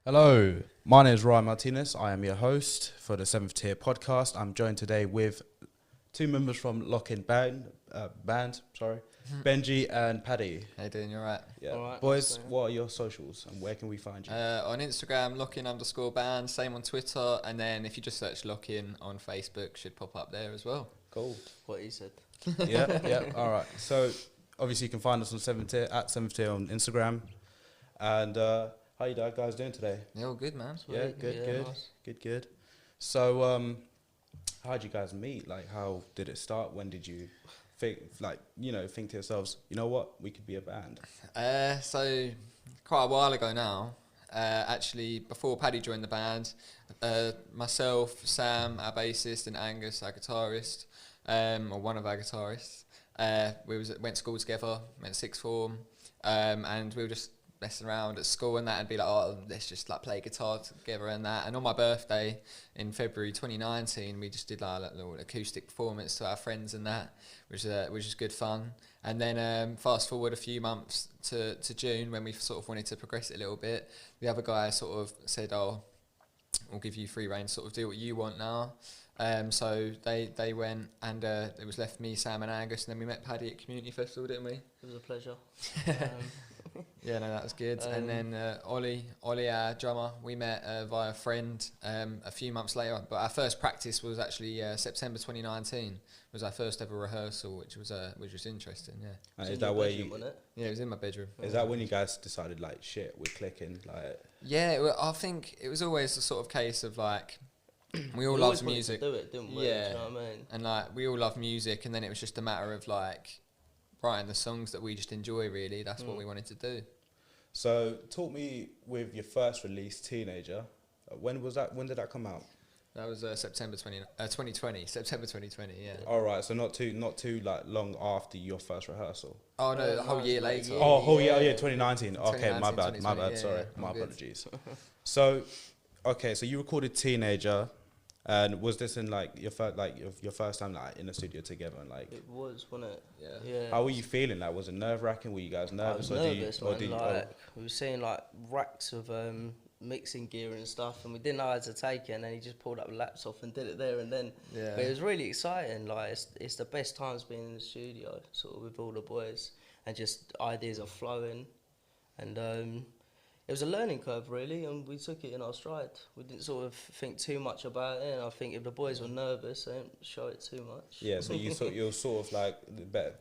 Hello, my name is Ryan Martinez. I am your host for the Seventh Tier podcast. I'm joined today with two members from Lockin Band, Benji and Paddy. How you doing? You alright? Yeah, All right, boys, what are your socials and where can we find you? On Instagram, Lockin_band, same on Twitter, and then if you just search Lockin on Facebook, should pop up there as well. Cool. What he said. Yeah. All right. So obviously you can find us on Seventh Tier at Seventh Tier on Instagram. And how you guys doing today? Yeah, all good, man. Yeah, good. Good. So how'd you guys meet? Like, how did it start? When did you think to yourselves, you know what, we could be a band? So quite a while ago now. Actually, before Paddy joined the band, myself, Sam, our bassist, and Angus, our guitarist, or one of our guitarists, went to school together, went to sixth form, and we were just messing around at school and that, and be like, oh, let's just like play guitar together and that. And on my birthday in February 2019, we just did like a little acoustic performance to our friends and that, which is good fun. And then fast forward a few months to June, when we sort of wanted to progress it a little bit, the other guy sort of said, oh, we'll give you free rein, sort of do what you want now. So they went, and it was left me, Sam and Angus, and then we met Paddy at Community Festival, didn't we? It was a pleasure. Yeah, no, that was good. And then Ollie, our drummer, we met via a friend a few months later. But our first practice was actually September 2019. Was our first ever rehearsal, which was interesting. Yeah. Is that where you? Wasn't it? Yeah, it was in my bedroom. Is that when you guys decided, like, shit, we're clicking? Like, Yeah, I think it was always the sort of case of like, we all We loved always wanted music. to do it, didn't we? Yeah. Do you know what I mean? And like, we all love music, and then it was just a matter of like writing the songs that we just enjoy. Really, that's what we wanted to do. so talk me with your first release, Teenager. When was that? When did that come out? That was September 2020. September 2020. Yeah. All right, so not too like long after your first rehearsal. Oh no, the whole year like, later. yeah. Oh, whole year, 2019. Okay, 2019, my bad. 2020, yeah, Sorry, yeah, my all good. apologies. So, okay, so you recorded Teenager, and was this in like your first time like in the studio together? And like, It was, wasn't it? Yeah. how were you feeling? Like, was it nerve wracking? Were you guys nervous? I was nervous, man. did you, Like, we were seeing like racks of mixing gear and stuff, and we didn't know how to take it, and then he just pulled up the laps off and did it there and then. Yeah. But it was really exciting. Like, it's the best times being in the studio, sort of with all the boys, and just ideas are flowing, and it was a learning curve really, and we took it in our stride. We didn't sort of think too much about it, and I think if the boys were nervous, they didn't show it too much. Yeah, so you're sort of like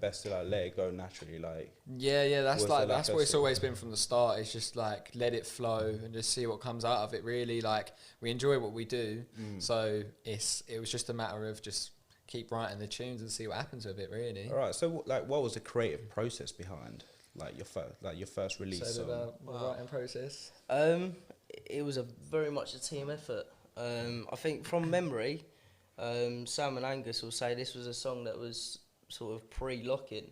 best to like let it go naturally, like. Yeah, that's Was like there, like, that's a what it's sort of- always been from the start. It's just like let it flow and just see what comes out of it. Really, like we enjoy what we do, so it was just a matter of just keep writing the tunes and see what happens with it. Really. All right, so like, what was the creative process behind like your first release? So song? the writing process. It was a very much a team effort. I think from memory, Sam and Angus will say this was a song that was sort of pre-Lockin.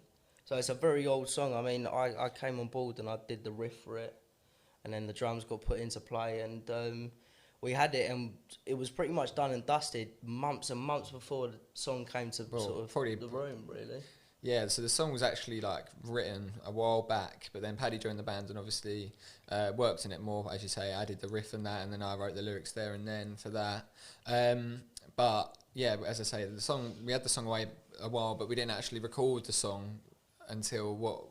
So it's a very old song. I mean, I came on board and I did the riff for it, and then the drums got put into play, and we had it, and it was pretty much done and dusted months and months before the song came to sort of probably the room, really. Yeah, so the song was actually like written a while back, but then Paddy joined the band and obviously worked in it more, as you say. I did the riff and that, and then I wrote the lyrics there and then for that. But yeah, as I say, we had the song away a while, but we didn't actually record the song until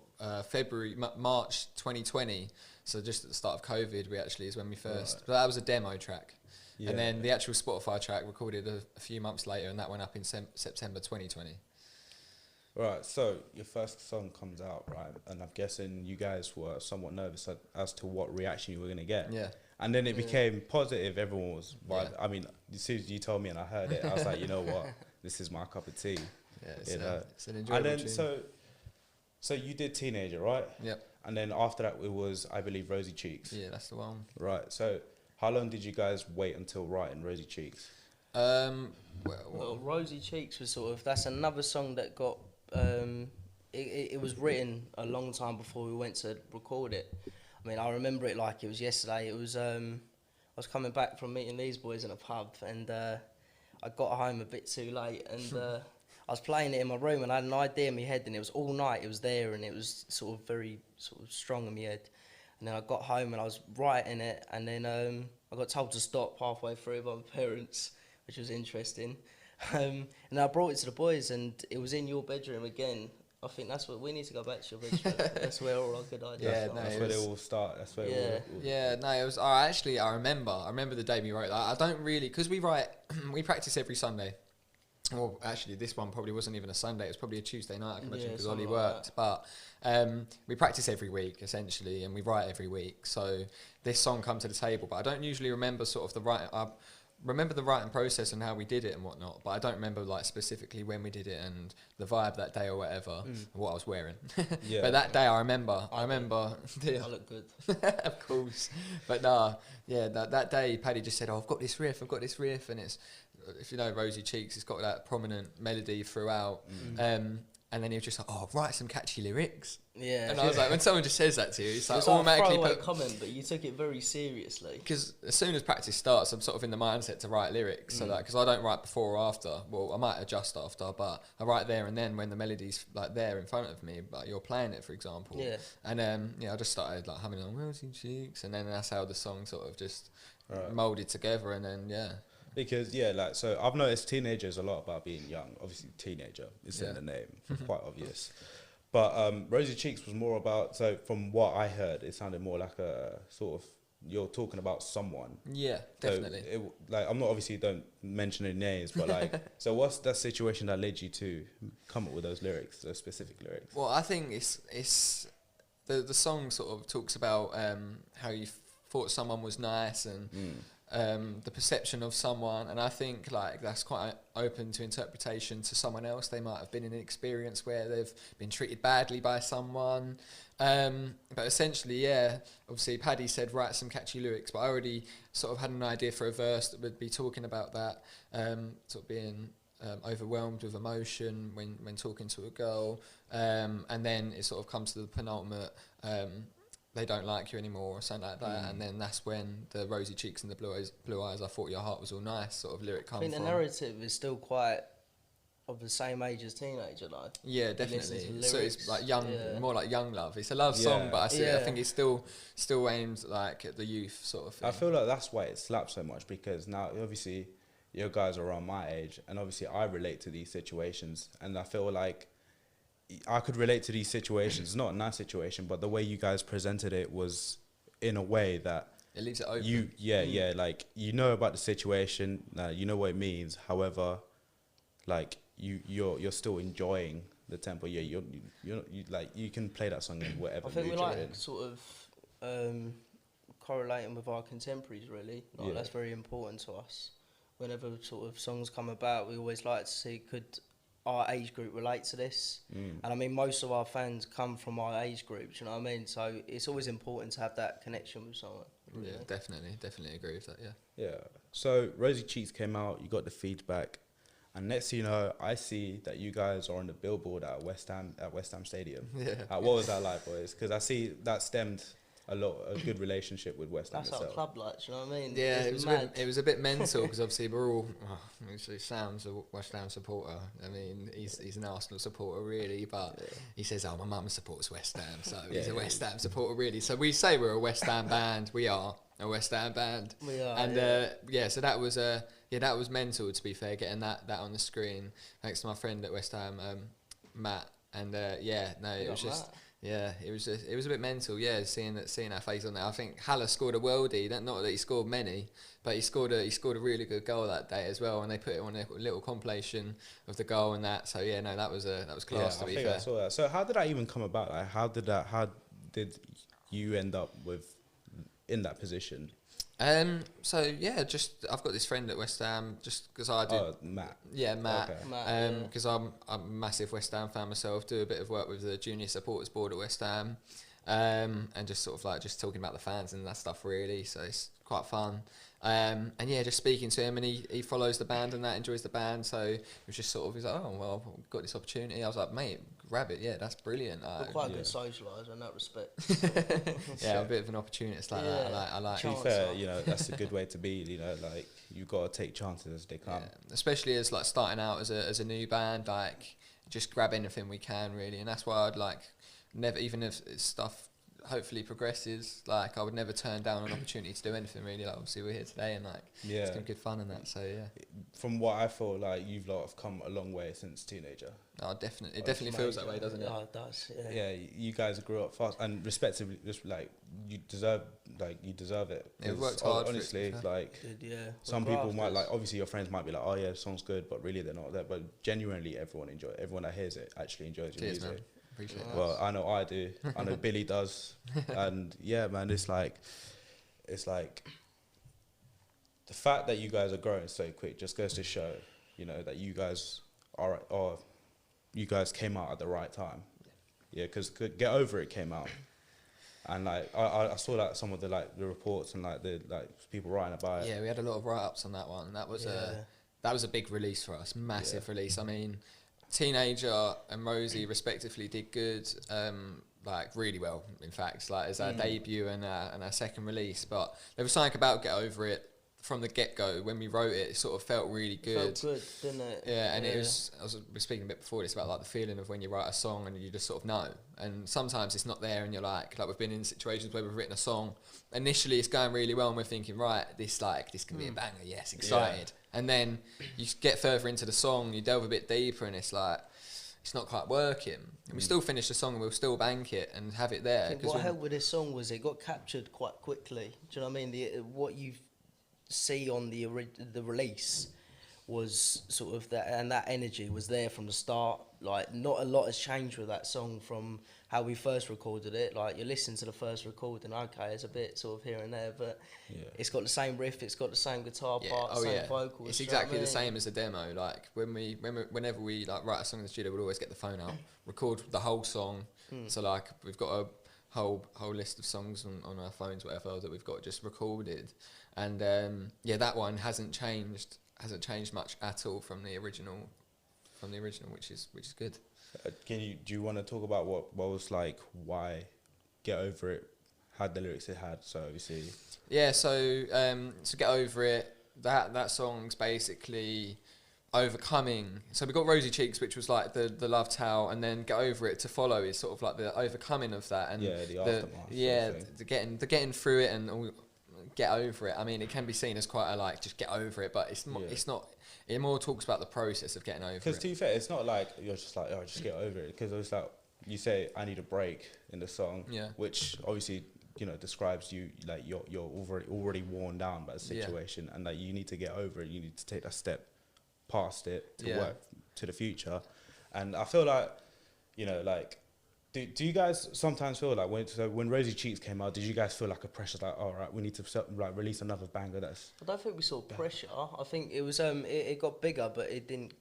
March 2020. So just at the start of COVID, is when we first. Right. But that was a demo track. Yeah. And then the actual Spotify track recorded a few months later, and that went up in September 2020. Right, so your first song comes out, right? And I'm guessing you guys were somewhat nervous as to what reaction you were going to get. Yeah. And then it became positive. Everyone was, Yeah. I mean, as soon as you told me and I heard it, I was like, you know what? This is my cup of tea. Yeah, it's an And enjoyable then, tune. so you did Teenager, right? Yep. And then after that, it was, I believe, Rosy Cheeks. Yeah, that's the one. Right, so how long did you guys wait until writing Rosy Cheeks? Well, Rosy Cheeks was sort of, that's another song that got, it was written a long time before we went to record it. I mean, I remember it like it was yesterday. It was, I was coming back from meeting these boys in a pub, and I got home a bit too late, and I was playing it in my room, and I had an idea in my head, and it was all night, it was there, and it was sort of very sort of strong in my head. And then I got home and I was writing it, and then I got told to stop halfway through by my parents, which was interesting. And I brought it to the boys, and it was in your bedroom again. I think that's what we need to go back to your bedroom. That's where all our good ideas Yeah, start. no, That's it where they was- all start. That's where Yeah. Yeah, no, it was. I remember the day we wrote that. I don't really, because we write, we practice every Sunday. Well, actually, this one probably wasn't even a Sunday. It was probably a Tuesday night, I can imagine, Yeah, because Ollie something like worked. But we practice every week, essentially, and we write every week. So this song come to the table, but I don't usually remember sort of the writing. I remember the writing process and how we did it and whatnot, but I don't remember like specifically when we did it and the vibe that day or whatever, and what I was wearing. Yeah. But that day I remember. I look good. Of course. But nah, yeah, that day Paddy just said, "Oh, I've got this riff," and it's, if you know Rosy Cheeks, it's got that prominent melody throughout. And then he was just like, "Oh, write some catchy lyrics." Yeah. And I was like, when someone just says that to you, it's like It's like a automatically throwaway comment, but you took it very seriously. because as soon as practice starts, I'm sort of in the mindset to write lyrics. So because I don't write before or after. Well, I might adjust after, but I write there and then when the melody's like there in front of me, like you're playing it, for example. Yeah. And I just started like humming on Rosy Cheeks, and then that's how the song sort of just Right. molded together. And then Because like, so I've noticed teenagers a lot about being young. Obviously, teenager is in Yeah. the name, quite obvious. But Rosy Cheeks was more about. So from what I heard, it sounded more like a sort of you're talking about someone. yeah, So definitely. like, I'm not obviously don't mention any names, but like, so what's that situation that led you to come up with those lyrics, those specific lyrics? Well, I think it's the song sort of talks about how you thought someone was nice and the perception of someone, and I think like that's quite open to interpretation to someone else. They might have been in an experience where they've been treated badly by someone, but essentially, obviously Paddy said write some catchy lyrics, but I already sort of had an idea for a verse that would be talking about that, sort of being overwhelmed with emotion when talking to a girl, and then it sort of comes to the penultimate, they don't like you anymore or something like that, and then that's when the rosy cheeks and the blue eyes, I thought your heart was all nice sort of lyric I come think from. the narrative is still quite of the same age as teenager, though. Yeah, You listen definitely. to So it's lyrics, like young, yeah. more like young love. It's a love Yeah. song, but I Yeah. think it's still aimed like at the youth sort of thing. I feel like that's why it slaps so much, because now obviously your guys are around my age, and obviously I relate to these situations, and I feel like I could relate to these situations, not in that situation, but the way you guys presented it was in a way that It leaves it open. like you know about the situation, you know what it means. However, like you're still enjoying the tempo. Yeah, you like you can play that song in whatever I think mood we you're like in. sort of correlating with our contemporaries, really. Like, Yeah. That's very important to us. Whenever sort of songs come about, we always like to see could our age group relate to this. And I mean, most of our fans come from our age group, do you know what I mean? So it's always important to have that connection with someone. Yeah, really. definitely agree with that. Yeah. Yeah. So Rosy Cheeks came out. You got the feedback, and next thing you know, I see that you guys are on the billboard at West Ham Stadium. Yeah. What was that like, boys? Because I see that stemmed a good relationship with West Ham That's our itself. club like, do you know what I mean? Yeah, It's it mad. was a bit mental because obviously we're all. Obviously Sam's a West Ham supporter. I mean, he's an Arsenal supporter really, but he says, "Oh, my mum supports West Ham, so he's a West Ham supporter really." So we say we're a West Ham band. We are a West Ham band. We are, and yeah. so that was that was mental, to be fair, getting that on the screen. Thanks to my friend at West Ham, Matt. And it was just. Matt. Yeah, it was a bit mental. Yeah, seeing our face on there. I think Haller scored a worldie. Not that he scored many, but he scored a really good goal that day as well. And they put it on a little compilation of the goal and that. So that was class. To I be think fair, I saw that. So how did that even come about? Like, how did you end up in that position? just I've got this friend at West Ham just because I do. Oh, Matt. Yeah, Matt. Okay. Matt, Because I'm a massive West Ham fan myself. Do a bit of work with the junior supporters board at West Ham, and just sort of like just talking about the fans and that stuff really. So it's quite fun. Just speaking to him, and he follows the band and that, enjoys the band. So it was just sort of, he's like, oh well, I've got this opportunity. I was like, mate, grab it. Yeah, that's brilliant. We're quite a good socialiser in that respect. Yeah, a bit of an opportunist like that. I like. To be Chance, fair, like. that's a good way to be. Like you got to take chances as they come. Yeah, especially as like starting out as a new band, like just grab anything we can really, and that's why I'd like never, even if it's stuff hopefully progresses. Like, I would never turn down an opportunity to do anything really. Like, obviously we're here today, and like it's been good fun and that. So yeah. From what I feel, like you've lot have come a long way since teenager. Oh, definitely. It definitely feels that way, doesn't it? Oh, it does. Yeah, you guys grew up fast, and respectively, just like you deserve it. It worked hard. Honestly, for it, like some people might like. Obviously, your friends might be like, "Oh yeah, the song's good," but really they're not that. But genuinely, everyone that hears it actually enjoys your music. Man. Appreciate it. Well, I know I do. I know Billy does, and yeah, man, it's like the fact that you guys are growing so quick just goes to show, that you guys you guys came out at the right time. Yeah, because Get Over It came out, and like I saw like some of the reports and like the people writing about it. Yeah, we had a lot of write-ups on that one. That was a big release for us, massive release. I mean, Teenager and Rosie respectively did good, like really well. In fact, like as our debut and our second release, but there was something about Get Over It. From the get-go, when we wrote it, it sort of felt really good. Felt good, didn't it? Yeah, and it was, we were speaking a bit before this about like the feeling of when you write a song and you just sort of know. And sometimes it's not there and you're like we've been in situations where we've written a song, initially it's going really well and we're thinking, right, this can be a banger, yes, excited. Yeah. And then you get further into the song, you delve a bit deeper and it's like, it's not quite working. And we still finish the song and we'll still bank it and have it there. I think what helped with this song was it got captured quite quickly. Do you know what I mean? What you see on the release was sort of that, and that energy was there from the start. Like, not a lot has changed with that song from how we first recorded it. Like, you listen to the first recording, okay, it's a bit sort of here and there, but it's got the same riff, it's got the same guitar part, same vocals. It's exactly the same as the demo. Like, whenever we like write a song in the studio, we'll always get the phone out, record the whole song. So like, we've got a whole list of songs on our phones, whatever, that we've got just recorded. And that one hasn't changed much at all from the original, which is good. Do you want to talk about what was like, why Get Over It had the lyrics it had? So obviously, so Get Over It, that song's basically overcoming. So we got Rosy Cheeks, which was like the love tale, and then Get Over It to follow is sort of like the overcoming of that, and the aftermath. the getting through it and all. Get over it. I mean, it can be seen as quite a just get over it, but it's not. It more talks about the process of getting over it. Because to be fair, it's not like you're just like, oh, just get over it. Because it's like you say, I need a break in the song, which obviously describes you, like you're already worn down by the situation, and like you need to get over it. You need to take that step past it to work to the future. And I feel like like. Do you guys sometimes feel like when Rosy Cheeks came out, did you guys feel like a pressure, like, all right, we need to like release another banger? I don't think we saw pressure. I think it was it got bigger, but it didn't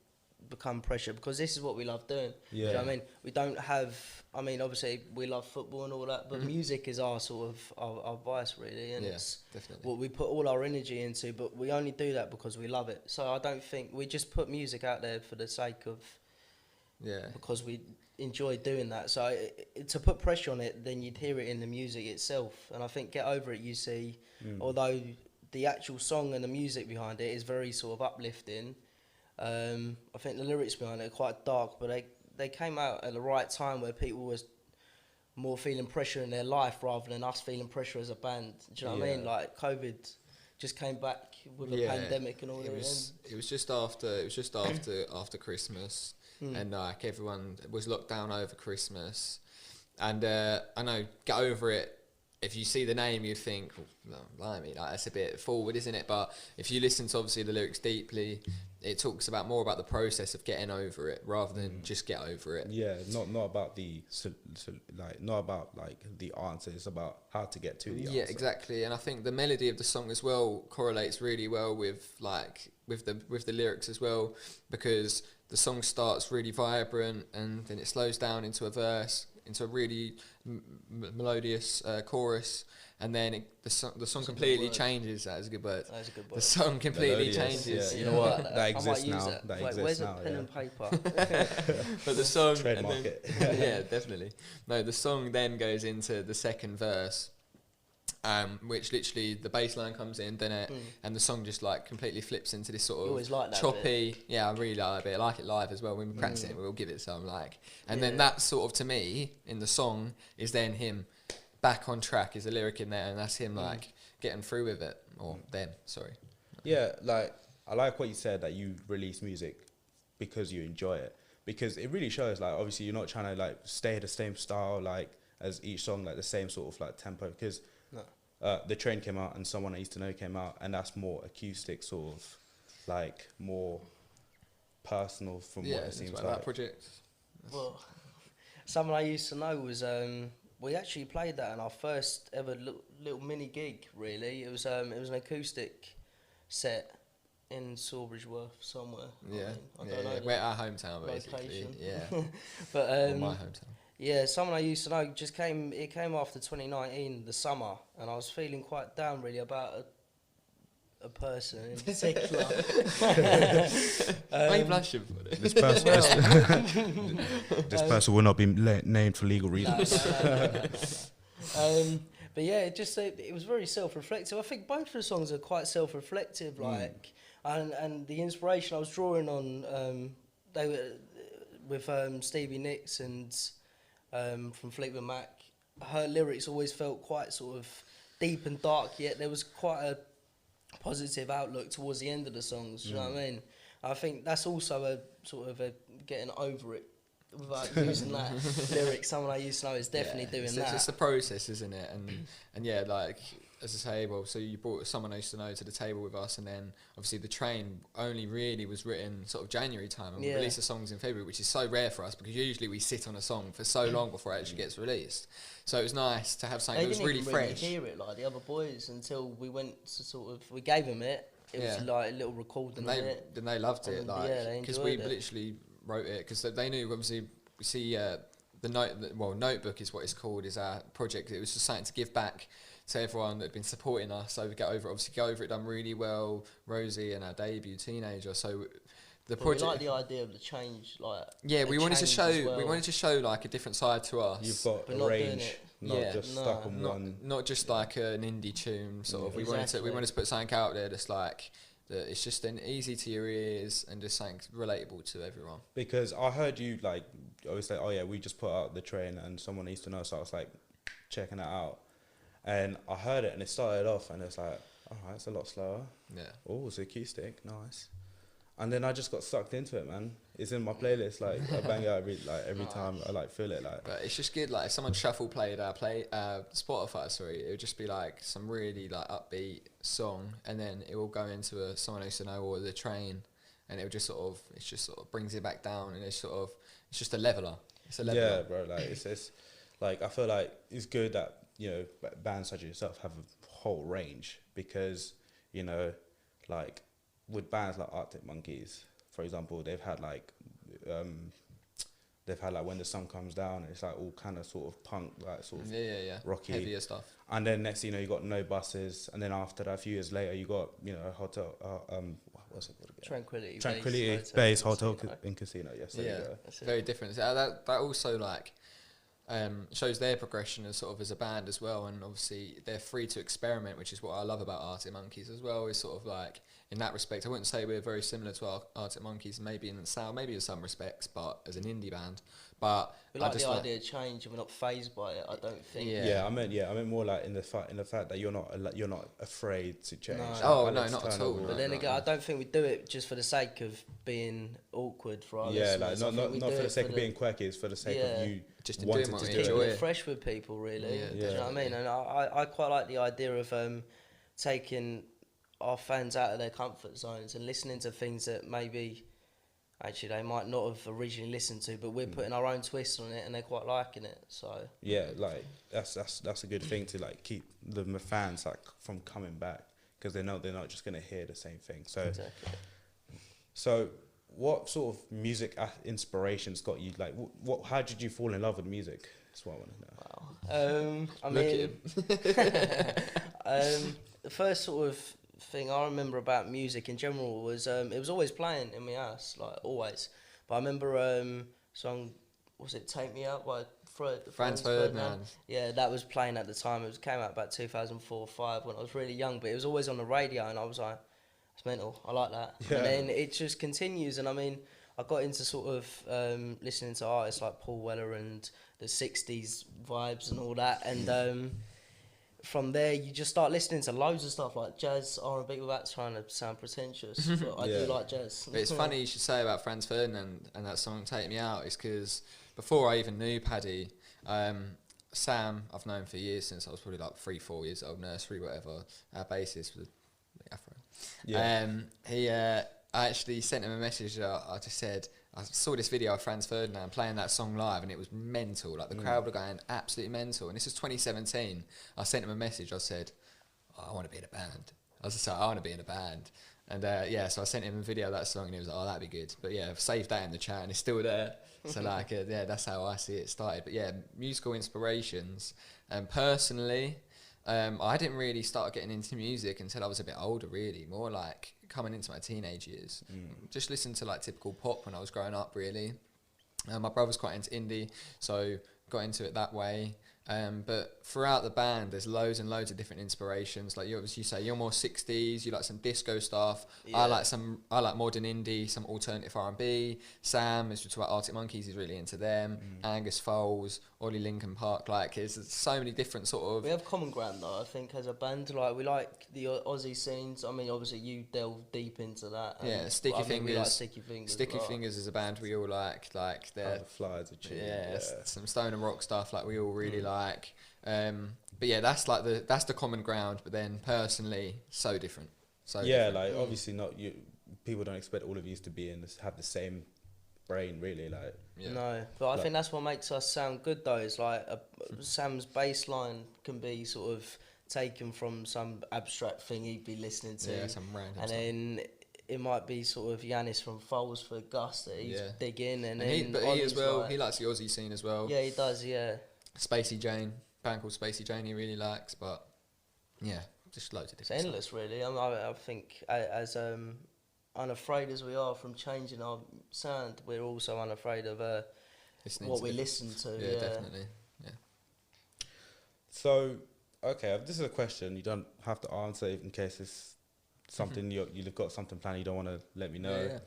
become pressure because this is what we love doing. Yeah. Do you know what I mean? We don't have. I mean, obviously we love football and all that, but music is our sort of our vice really, and it's definitely what we put all our energy into. But we only do that because we love it. So I don't think we just put music out there for the sake of because we enjoy doing that. So to put pressure on it, then you'd hear it in the music itself. And I think Get Over It, you see, although the actual song and the music behind it is very sort of uplifting, I think the lyrics behind it are quite dark, but they came out at the right time where people was more feeling pressure in their life rather than us feeling pressure as a band. Do you know what I mean? Like, COVID just came back with the pandemic and all that. It was just after Christmas. And like everyone was locked down over Christmas, and I know Get Over It. If you see the name, you'd think, well, blimey, like that's a bit forward, isn't it? But if you listen to obviously the lyrics deeply, it talks more about the process of getting over it rather than just get over it. Yeah, not about not about like the answer. It's about how to get to the answer. Yeah, exactly. And I think the melody of the song as well correlates really well with the lyrics as well, because the song starts really vibrant and then it slows down into a verse, into a really melodious chorus, and then the song completely changes. That is a good word. That is a good word. The song completely changes. Yeah. You know what? That exists now. That exists where's now. Where's a pen and paper? But the song... Trademark it. Yeah, definitely. No, the song then goes into the second verse, which literally the bass line comes in, and the song just like completely flips into this sort of like choppy. Yeah, I really like that bit. I like it live as well. When we practice it, we'll give it some like. And then that sort of, to me, in the song is then him back on track is a lyric in there, and that's him like getting through with it, or them, sorry. Yeah, like I like what you said, that you release music because you enjoy it, because it really shows, like, obviously you're not trying to like stay the same style like as each song, like the same sort of like tempo, because The Train came out and Someone I Used to Know came out, and that's more acoustic, sort of like more personal from what it seems like. That project. Well, Someone I Used to Know was we actually played that in our first ever little mini gig. Really, it was an acoustic set in Sawbridgeworth somewhere. Yeah, I don't know we're our hometown basically. location. Yeah, but or my hometown. yeah, Someone I Used to Know just came. It came after 2019, the summer, and I was feeling quite down really about a person in particular. Why are you blushing for this? This person, this person will not be named for legal reasons. No. But yeah, it was very self-reflective. I think both of the songs are quite self-reflective, like, and the inspiration I was drawing on, they were with Stevie Nicks and from Fleetwood Mac. Her lyrics always felt quite sort of deep and dark, yet there was quite a positive outlook towards the end of the songs. You know what I mean? I think that's also a sort of a getting over it without using that lyric. Someone I Used to Know is definitely doing that. It's the process, isn't it? And yeah, like as I say, well, so you brought Someone I Used to Know to the table with us, and then obviously The Train only really was written sort of January time, and we released the songs in February, which is so rare for us because usually we sit on a song for so long before it actually gets released. So it was nice to have something that was really fresh. They didn't really hear it like the other boys until we went to we gave them it. It was like a little recording of it. Then they loved it, like, because we literally wrote it because they knew, obviously, we see Notebook is what it's called, is our project. It was just something to give back to everyone that had been supporting us. So we Get Over It done really well. Rosie and our debut Teenager. So the project. We like the idea of the change, like we wanted to show like a different side to us. You've got a range, not just stuck on one. Not just like an indie tune sort of. We wanted to put something out there that's like that. It's just an easy to your ears and just something relatable to everyone. Because I heard you like always say, oh yeah, we just put out The Train and Someone Needs to Know, so I was like checking it out, and I heard it and it started off and it's like, alright, it's a lot slower. Yeah. Oh, it's acoustic, nice. And then I just got sucked into it, man. It's in my playlist, like I bang out every time I like feel it, like. But it's just good, like if someone shuffle played our Spotify, sorry, it would just be like some really like upbeat song, and then it will go into a Someone I Used to Know or The Train, and it just sort of brings it back down, and it's just a leveler. It's a leveler. Yeah, bro. Like it's like I feel like it's good that, you know, bands such as yourself have a whole range, because, you know, like with bands like Arctic Monkeys, for example, they've had like When the Sun Comes Down. It's like all kind of sort of punk, like sort of rocky, heavier stuff. And then next, you know, you got No Buses, and then after that, a few years later, you got, you know, Hotel. What's it called again? Tranquility Base Hotel in Casino. Yes, there you go. Very different. So that also like shows their progression as sort of as a band as well, and obviously they're free to experiment, which is what I love about Arctic Monkeys as well. Is sort of like in that respect, I wouldn't say we're very similar to our Arctic Monkeys, maybe in the sound, maybe in some respects, but as an indie band. But we like the idea of change, and we're not phased by it. I don't think. Yeah, I meant more like in the fact that you're not afraid to change. No. No, not at all. But then again, I don't think we do it just for the sake of being awkward for our listeners. Yeah, like not for the sake of being quirky. It's for the sake of you just wanting to do keep it. it fresh with people, really. Yeah, do you know what I mean? And I quite like the idea of taking our fans out of their comfort zones and listening to things that maybe actually they might not have originally listened to, but we're putting our own twist on it and they're quite liking it. So yeah, like that's a good thing to like keep the fans like from coming back, because they know they're not just going to hear the same thing. So exactly. So what sort of music inspirations got you, like how did you fall in love with music? That's what I want to know. Wow. I mean, the first sort of thing I remember about music in general was it was always playing in my house, like always. But I remember song, was it "Take Me Out" by Franz Ferdinand? Yeah, that was playing at the time. Came out about 2004 or 5 when I was really young, but it was always on the radio, and I was like, it's mental. I like that. Yeah. And then it just continues, and I mean, I got into sort of listening to artists like Paul Weller and the 60s vibes and all that, and from there you just start listening to loads of stuff like jazz, R&B, without trying to sound pretentious, but I do like jazz. But it's funny you should say about Franz Ferdinand and that song Take Me Out, is because before I even knew Paddy, Sam, I've known for years, since I was probably like 3-4 years old, nursery, whatever, our bassist was Afro. Yeah. I actually sent him a message. I just said, I saw this video of Franz Ferdinand playing that song live, and it was mental. Like, the crowd were going absolutely mental. And this was 2017. I sent him a message. I said, I want to be in a band. I was just like, I want to be in a band. And so I sent him a video of that song, and he was like, oh, that'd be good. But yeah, I've saved that in the chat, and it's still there. So like, yeah, that's how I see it started. But yeah, musical inspirations. And personally, I didn't really start getting into music until I was a bit older, really. More like coming into my teenage years. Just listened to like typical pop when I was growing up, really. My brother's quite into indie, so got into it that way. But throughout the band, there's loads and loads of different inspirations. Like you say, you're more 60s. You like some disco stuff. Yeah. I like modern indie, some alternative R&B. Sam is about Arctic Monkeys. He's really into them. Angus Foles, Ollie Lincoln Park. Like, there's so many different sort of. We have common ground though, I think, as a band. Like, we like the Aussie scenes. I mean, obviously you delve deep into that. Yeah, Sticky Fingers. We like Sticky Fingers. Sticky Fingers is a band we all like. Like, they're the Flies are cheap. Yeah, some stone and rock stuff. Like, we all really like. But yeah, that's the common ground. But then personally, so different. So yeah, different. Like obviously not you. People don't expect all of you to have the same brain, really. Like no, but I think that's what makes us sound good though. Is like Sam's bass line can be sort of taken from some abstract thing he'd be listening to, some random and stuff. Then it might be sort of Yanis from Foles for Gus that he's digging, and then he as well. He likes the Aussie scene as well. Yeah, he does. Yeah. Spacey Jane, band called Spacey Jane, he really likes, but yeah, just loads of different. It's endless, really. I think as unafraid as we are from changing our sound, we're also unafraid of what we listen to. Yeah, definitely. Yeah. So, okay, this is a question you don't have to answer in case it's something you've got something planned you don't want to let me know. Yeah.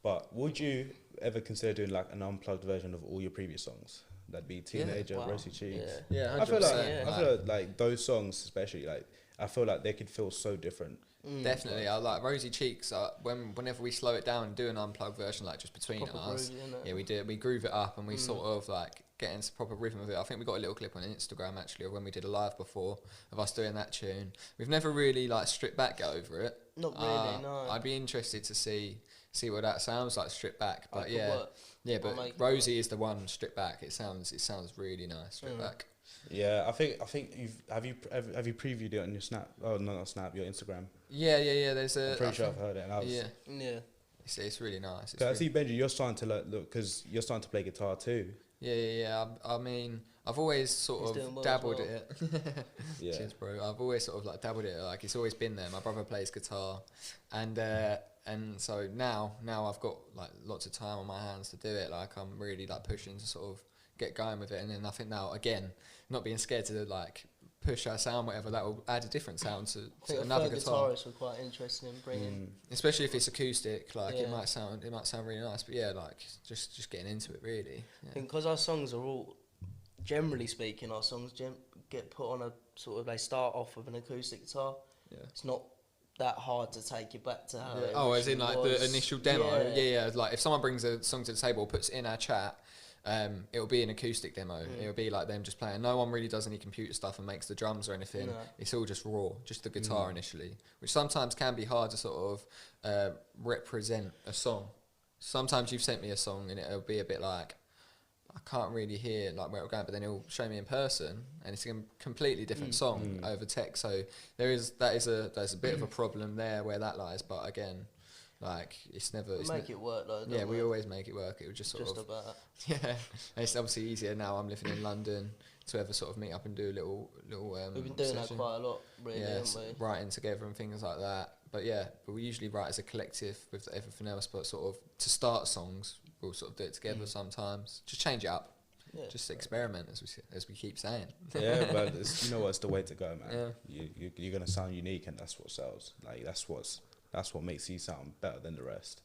But would you ever consider doing like an unplugged version of all your previous songs? That'd be Teenager, Rosy Cheeks. Yeah, 100%. I feel like those songs, especially, like I feel like they could feel so different. Definitely, I like Rosy Cheeks. Whenever we slow it down and do an unplugged version, like just between us, we do. We groove it up and we sort of like get into proper rhythm of it. I think we got a little clip on Instagram actually of when we did a live before of us doing that tune. We've never really like stripped back over it. Not really, no. I'd be interested to see what that sounds like stripped back, but but Rosie is the one stripped back. It sounds really nice stripped back. Yeah, I think have you previewed it on your Snap? Oh no, not Snap, your Instagram. Yeah. There's I'm pretty sure I've heard it. And yeah. It's really nice. I see, Benji, you're starting to look because you're starting to play guitar too. Yeah. I mean, I've always sort of dabbled in it. Yeah. Cheers, bro. I've always sort of like dabbled in it. Like it's always been there. My brother plays guitar, and so now I've got like lots of time on my hands to do it. Like I'm really like pushing to sort of get going with it, and then I think now again, not being scared to like push our sound, whatever, that will add a different sound to another guitar. Guitarists were quite interested in bringing, especially if it's acoustic. Like it might sound really nice, but yeah, like just getting into it really. Yeah. I think because our songs are all, generally speaking, our songs get put on a sort of, they start off with an acoustic guitar. Yeah, it's not that hard to take you back to how. Yeah. As in like the initial demo. Yeah. Like if someone brings a song to the table, puts it in our chat. It'll be an acoustic demo. It'll be like them just playing. No one really does any computer stuff and makes the drums or anything. No. It's all just raw, just the guitar initially, which sometimes can be hard to sort of represent a song. Sometimes you've sent me a song and it'll be a bit like, I can't really hear like where it'll go, but then it'll show me in person and it's a completely different song over text. So there's a bit of a problem there where that lies. But again, like it's never. We make it work though. Yeah, we always make it work. It was just about. Yeah, and it's obviously easier now. I'm living in London to ever sort of meet up and do a little. We've been doing that quite a lot, really, haven't we? Writing together and things like that. But we usually write as a collective with everything else. But sort of to start songs, we'll sort of do it together sometimes. Just change it up. Yeah, just experiment, as we keep saying. Yeah, but you know what? It's the way to go, man. Yeah. You're gonna sound unique, and that's what sells. Like that's what makes you sound better than the rest.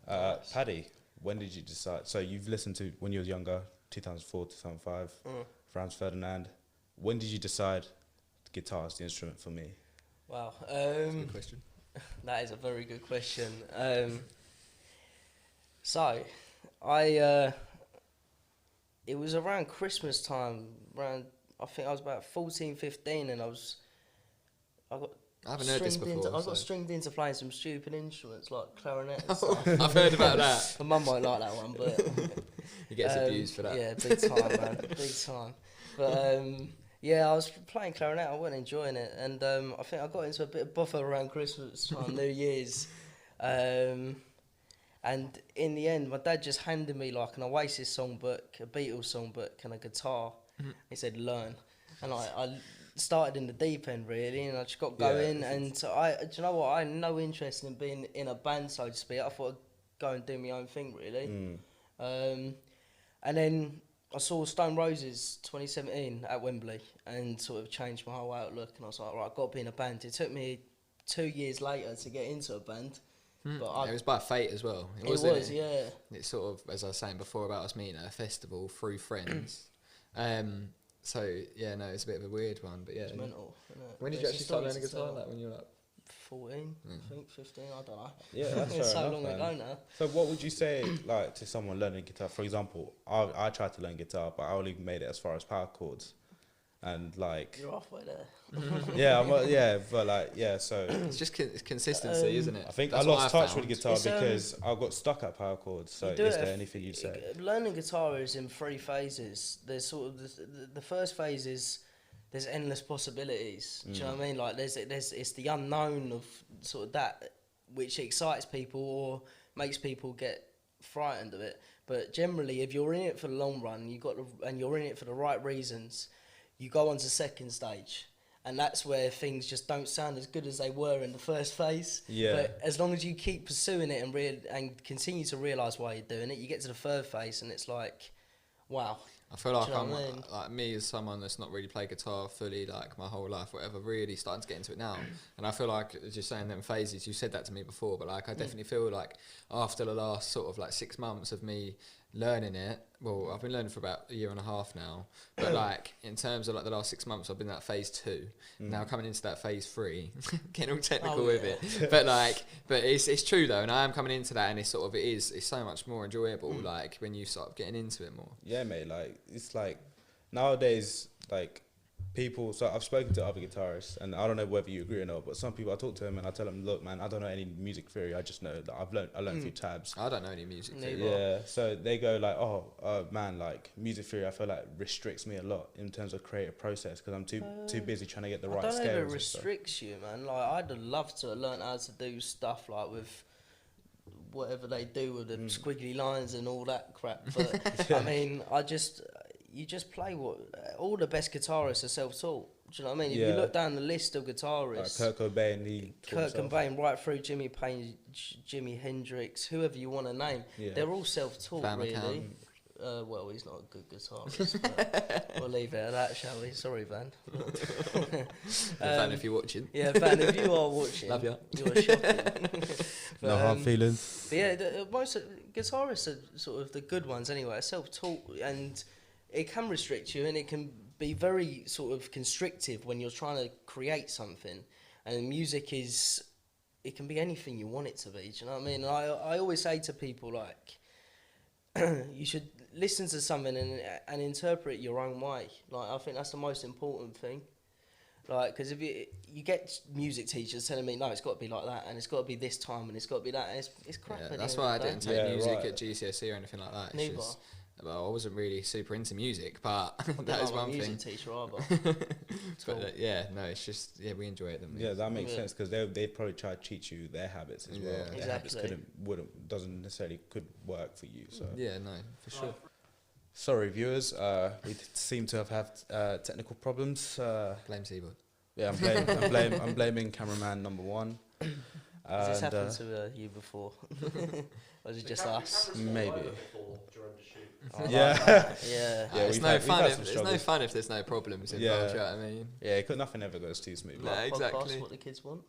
Nice. Paddy, when did you decide? So you've listened to when you were younger, 2004, 2005, Franz Ferdinand. When did you decide guitar is the instrument for me? Wow. That's a good question. That is a very good question. So, I it was around Christmas time. I think I was about 14, 15, and I haven't heard this before. I got stringed into playing some stupid instruments like clarinet and stuff. I've heard about that. My mum won't like that one, but He gets abused for that. Yeah, big time, man, big time. But yeah, I was playing clarinet. I wasn't enjoying it, and I think I got into a bit of bother around Christmas time, New Year's, and in the end, my dad just handed me like an Oasis songbook, a Beatles songbook, and a guitar. He said, "Learn," and I started in the deep end really, and I just got going. And so do you know what? I had no interest in being in a band, so to speak. I thought I'd go and do my own thing really. And then I saw Stone Roses 2017 at Wembley, and sort of changed my whole outlook. And I was like, right, I've got to be in a band. It took me 2 years later to get into a band. But it was by fate as well. It was, yeah. It's sort of, as I was saying before about us meeting at a festival through friends. So yeah, no, it's a bit of a weird one, but yeah. It's mental, isn't it? When did you actually start learning guitar? Like when you were like 14, I think 15, I don't know. Yeah, that's it's fair so enough, long man. ago now. So what would you say like to someone learning guitar? For example, I tried to learn guitar, but I only made it as far as power chords, and like You're halfway there. So it's just it's consistency, isn't it? I think That's I lost what touch found. with guitar because I got stuck at power chords. So You is do it there if- anything you'd say? Learning guitar is in 3 phases. There's sort of the first phase is there's endless possibilities. Do you know what I mean? Like there's it's the unknown of sort of that which excites people or makes people get frightened of it. But generally, if you're in it for the long run, and you're in it for the right reasons, you go on to second stage. And that's where things just don't sound as good as they were in the first phase. Yeah. But as long as you keep pursuing it and continue to realise why you're doing it, you get to the third phase and it's like, wow. I feel like Do you know I'm what I mean? like me as someone that's not really played guitar fully like my whole life, whatever. Really starting to get into it now, and I feel like just saying them phases. You said that to me before, but like I definitely feel like after the last sort of like 6 months of me learning it. Well, I've been learning for about a year and a half now, but like in terms of like the last 6 months, I've been at phase 2. Now coming into that phase 3, getting all technical with it, but it's true though, and I am coming into that, and it's so much more enjoyable. Like when you start getting into it more. Yeah, mate. Like it's like nowadays, like people. So I've spoken to other guitarists, and I don't know whether you agree or not, but some people I talk to them and I tell them, look, man, I don't know any music theory. I just know that I learned a few tabs. I don't know any music theory. Yeah, so they go like, oh, man, like music theory, I feel like restricts me a lot in terms of creative process because I'm too busy trying to get the right scales. I don't know if it and stuff. restricts you, man. Like I'd have loved to have learnt how to do stuff like with whatever they do with the squiggly lines and all that crap. But I mean, you just play what all the best guitarists are self-taught. Do you know what I mean? If you look down the list of guitarists, like Kurt Cobain, Kurt Cobain, right through Jimmy Payne, Jimi Hendrix, whoever you want to name, they're all self-taught, Van really. McCann. Well, he's not a good guitarist, but we'll leave it at that, shall we? Sorry, Van. Van, if you're watching. Yeah, Van, if you are watching, Love ya. You're shocking. No hard feelings. But yeah, most guitarists are sort of the good ones anyway, are self-taught, and it can restrict you, and it can be very sort of constrictive when you're trying to create something. And music it can be anything you want it to be. Do you know what I mean? And I always say to people, like, you should listen to something and interpret it your own way. Like, I think that's the most important thing. Like, because if you get music teachers telling me, no, it's got to be like that, and it's got to be this time, and it's got to be that, and it's crap. Yeah, at the that's end why I of the didn't day. take music at GCSE or anything like that. It's Neither. just, well, I wasn't really super into music, but I'm that not is a one music thing. teacher either. But it's just we enjoy it. Don't we? Yeah, that makes Yeah. sense because they probably try to teach you their habits as well. Yeah. Their habits Exactly. doesn't necessarily could work for you. So Yeah, no, for sure. sorry, viewers. We seem to have had technical problems. Blame Seaboard. Yeah, I'm blaming cameraman number 1. Has this And, happened to you before? Or is it just us? maybe. Oh, Yeah. Yeah. Yeah, It's we've no had fun if some there's no struggles. fun if there's no problems involved. Yeah. You know what I mean? Yeah, nothing ever goes too smooth. No. Podcast, exactly. what the kids want.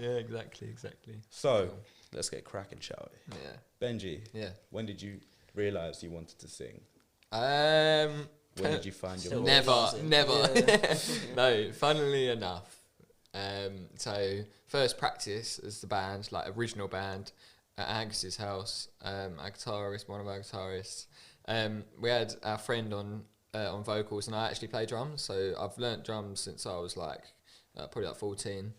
Yeah, exactly. So, Cool. let's get cracking, shall we? Yeah. Benji, Yeah. when did you realise you wanted to sing? Um. When did you find your Still voice? Never. Yeah. No, funnily enough. So first practice as the band, like original band, at Angus's house. Our guitarist, one of our guitarists. We had our friend on vocals, and I actually play drums. So I've learnt drums since I was like probably like 14.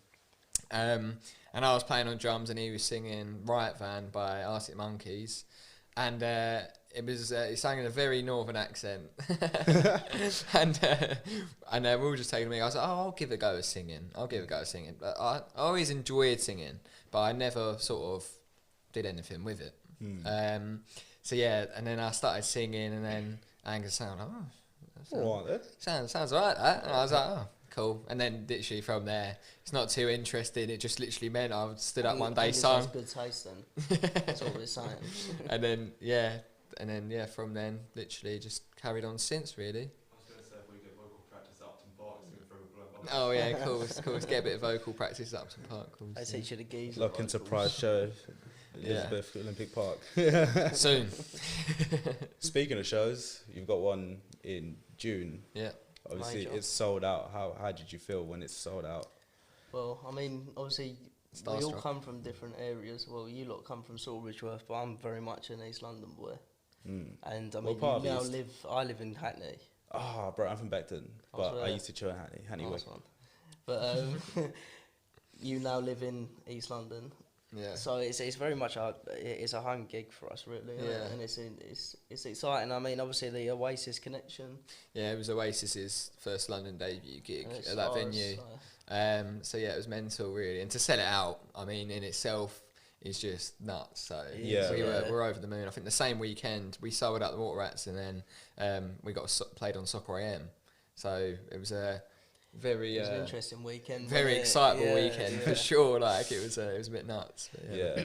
And I was playing on drums, and he was singing "Riot Van" by Arctic Monkeys, and it was he sang in a very northern accent, and we were just taking me. I was like, "Oh, I'll give it a go at singing. But I always enjoyed singing, but I never sort of did anything with it. So yeah, and then I started singing, and then Angus sounded, sounds alright. That, and I was like, oh, cool. And then literally from there, it's not too interesting. It just literally meant I stood up one day, Angus sung, has good taste then. That's all we're saying. and then from then, literally just carried on since really. I was going to say if we get vocal practice up to Park, it's going to throw a blow. Oh yeah, cool. Get a bit of vocal practice up some park calls. I teach you the geese. Lockin surprise show, Yeah. Elizabeth Olympic Park. Soon. Speaking of shows, you've got one in June. Yeah. Obviously, Major. it's sold out. How did you feel when it's sold out? Well, I mean, obviously, we all Starstruck. come from different areas. Well, you lot come from Salisbury, but I'm very much an East London boy. And I mean, part of you now East? I live in Hackney. Ah, bro, I'm from Beckton, but I swear. used to chill in Hackney Nice Wick. one. But you now live in East London. Yeah. So it's very much it's a home gig for us, really. Isn't it? Yeah. And it's exciting. I mean, obviously the Oasis connection. Yeah, it was Oasis's first London debut gig and it's at that ours, venue. so- So yeah, it was mental really, and to sell it out, I mean, in itself is just nuts. So Yeah. we're over the moon. I think the same weekend we sold out the Water Rats, and then we got played on Soccer AM. So it was a very It was an interesting weekend. very wasn't it? excitable Yeah, weekend yeah. for sure. Like it was a bit nuts. But Yeah,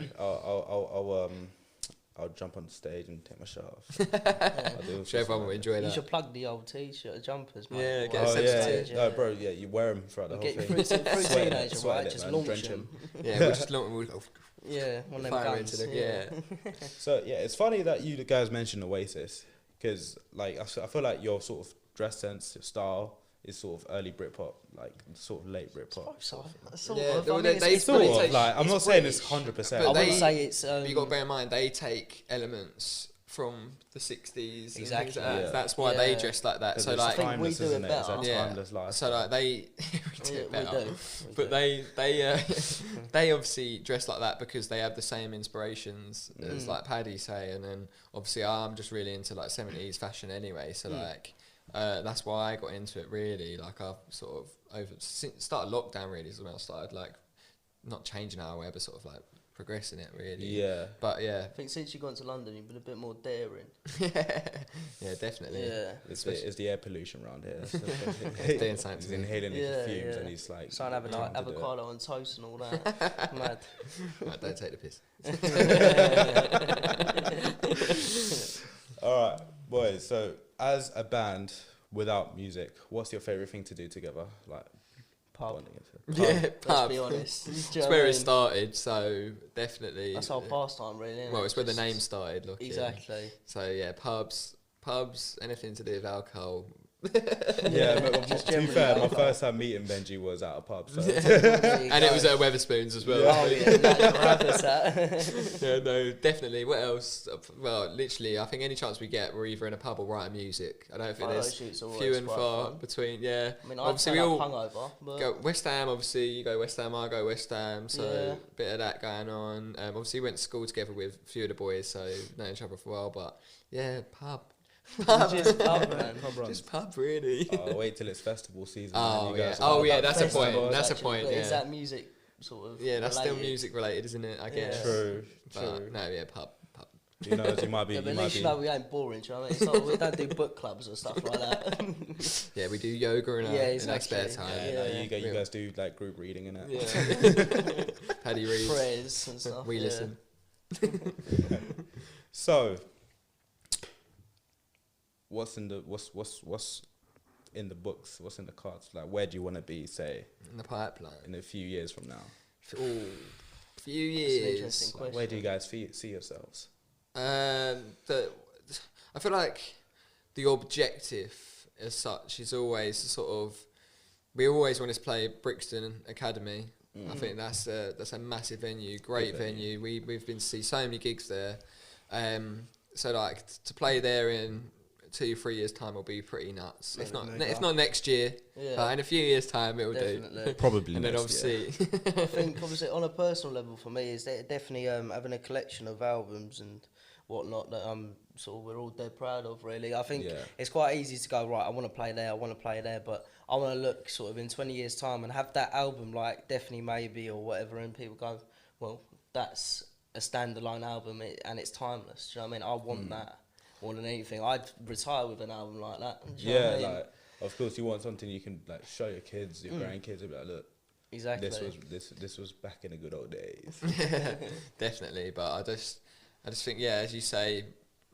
I'll jump on stage and take my shirt off. I'll do Sure, everyone will enjoy You that. should plug the old t-shirt, jumpers, mate. Yeah, get a While Oh on yeah, stage, no, bro, yeah, you wear them throughout the whole Get thing. through Sweat it, teenager, sweat right? it, Just man, launch drench them. Yeah, we'll just we'll Yeah, one of them fire guns. into the yeah. So yeah, it's funny that you guys mentioned Oasis, because like I feel like your sort of dress sense, your style is sort of early Britpop, like sort of late Britpop. Yeah, I mean, they it's Sort They of take- like I'm it's not saying it's British. 100%. I But wouldn't they- say it's. But you got to bear in mind they take elements from the 60s. Exactly. And things like that. Yeah. That's why they Yeah. dress like that. 'Cause So it's like, think we timeless, do it isn't it? It's a better. Yeah. timeless life. so like they we do we it better. do. But they obviously dress like that because they have the same inspirations as like Paddy say, and then obviously I'm just really into like 70s fashion anyway. So like that's why I got into it really. Like I've sort of started lockdown really is when I started like not changing our wear but sort of like progressing it really. Yeah. But yeah, I think since you got to London, you've been a bit more daring. yeah, definitely. Yeah. It's the air pollution around here. It's doing something He's to me. inhaling his Yeah, fumes yeah. and he's like. Starting having trying like to do it. avocado and toast and all that. Mad. Right, don't take the piss. All right, boys. So as a band without music, what's your favorite thing to do together? Like Pub. bonding and stuff? Yeah, Let's pub. be honest. It's where it started, so definitely. That's our pastime, really. Isn't Well, it? it's where the Just- name started. Looking. Exactly. So yeah, pubs, anything to do with alcohol. Yeah, but Just to be generally fair, my alcohol. first time meeting Benji was at a pub. So And it was at Weatherspoons as well. Oh yeah, natural habitat. Yeah, no, definitely. What else? Well, literally, I think any chance we get, we're either in a pub or writing music. I don't think Photo there's shoots are few always and quite far fun. between. Yeah, I mean, I obviously turn we up all hungover, but go West Ham. Obviously, you go West Ham, I go West Ham. So Yeah. bit of that going on. Obviously, we went to school together with a few of the boys, so known each other for a while. But yeah, pub. just pub, man. Pub runs. Just pub, really. I'll wait till it's festival season. Oh, and you yeah. guys Oh, are- yeah, that's a Festivals, point. That's a actually, point, but Is yeah. that music sort of? Yeah, that's still related? music related, isn't it? I guess. True, But true. no, yeah, pub. You know, you might be. Yeah, but you at might least be. you know we ain't boring. Do you know what I mean? It's not, we don't do book clubs or stuff like that. Yeah, we do yoga in our, Yeah, in our spare exactly. time. Yeah, no, Yeah. you guys do like group reading and it. Yeah. Paddy reads. prayers and stuff. We yeah. listen. So, what's in the books? What's in the cards? Like, where do you want to be, say, In the pipeline. in a few years from now? Ooh, few That's an years. interesting Like, question. where do you guys see yourselves? I feel like the objective as such is always sort of, we always want to play Brixton Academy. I think that's a massive venue, great Good venue. venue. We've been to see so many gigs there. So like to play there in 2-3 years time will be pretty nuts. Maybe If not next year, Yeah. but in a few years time it will Definitely. do. Probably And then next year. obviously, I think obviously on a personal level for me is definitely having a collection of albums and whatnot that we're all dead proud of really. I think Yeah. it's quite easy to go, right, I want to play there, but I want to look sort of in 20 years time and have that album like Definitely Maybe or whatever, and people go, well, that's a standalone album and it's timeless. Do you know what I mean? I want that more than anything. I'd retire with an album like that. Do you know what I mean? Like, of course, you want something you can like show your kids, your grandkids, and be like, look, Exactly. this was back in the good old days. definitely. But I just think, yeah, as you say,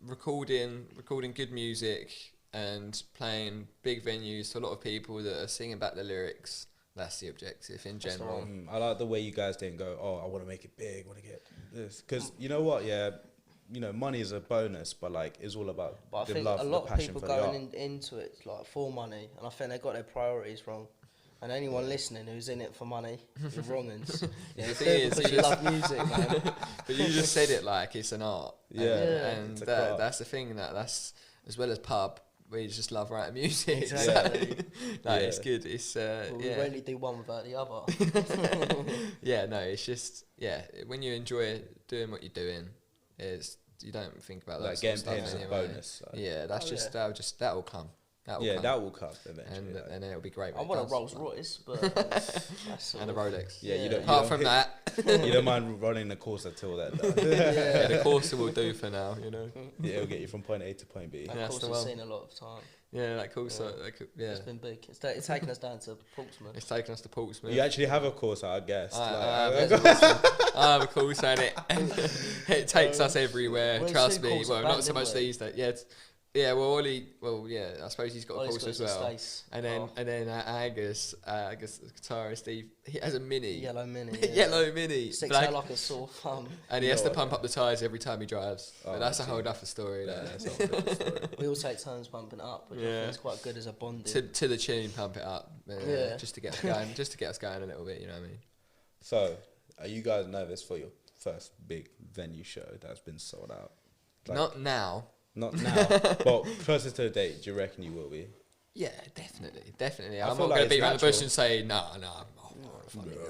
recording good music and playing big venues to a lot of people that are singing back the lyrics. That's the objective in That's general. right. I like the way you guys didn't go, oh, I want to make it big, want to get this. Because you know what, yeah, money is a bonus, but like it's all about But I the think love, a the lot of passion people for the art. going into it like for money, and I think they got their priorities wrong. And anyone listening who's in it for money, you're wrongins. Yeah, It's the thing is, because you love music, man. But you just said it like it's an art. Yeah, and it's a craft. that's the thing, that's as well as pub, we just love writing music. Exactly. Like Yeah. it's good. It's Well, we yeah. rarely do one without the other. Yeah, no, it's just when you enjoy doing what you're doing, you don't think about Like that getting sort paid of is stuff a anyway. bonus. So. Yeah, that's Oh, that will come. That will come. That will come eventually. like. and then it'll be great. I when it want a does. Rolls Royce, but that's And a Rolex. Yeah, you Yeah. don't. Apart you from don't, that, you don't mind running the course until that. Though. yeah, the Corsa will do for now. Yeah, it'll get you from point A to point B. that Yeah, that's course the has one. seen a lot of time. Yeah, that Corsa. Yeah, It's been big. It's taken us down to Portsmouth. it's taken us to Portsmouth. You actually have a course, I guess. I Like, have a course and it takes us everywhere. Well, it's Trust two me. courses Well, back, not so didn't much we? these days. Yeah, well, Ollie. Well, yeah. I suppose he's got a Ollie's course got as his well. Stace. And then Angus, the guitarist, he has a mini. Yellow Mini. Yellow mini. Sticks black- out like a sore thumb. and he has No, to pump up the tyres every time he drives. Oh, But that's a I see. whole other story. Yeah, though. that's not a good story. We all take turns pumping it up, which I Yeah. think is quite good as a bonding. To the tune, pump it up. Yeah. Just to get us going. Just to get us going a little bit. You know what I mean? So, are you guys nervous for your first big venue show that's been sold out? Like, Not now. not now, but closer to the date. Do you reckon you will be? Yeah, definitely. I I'm feel not like going to it's beat around the bush natural. and say, no, I'm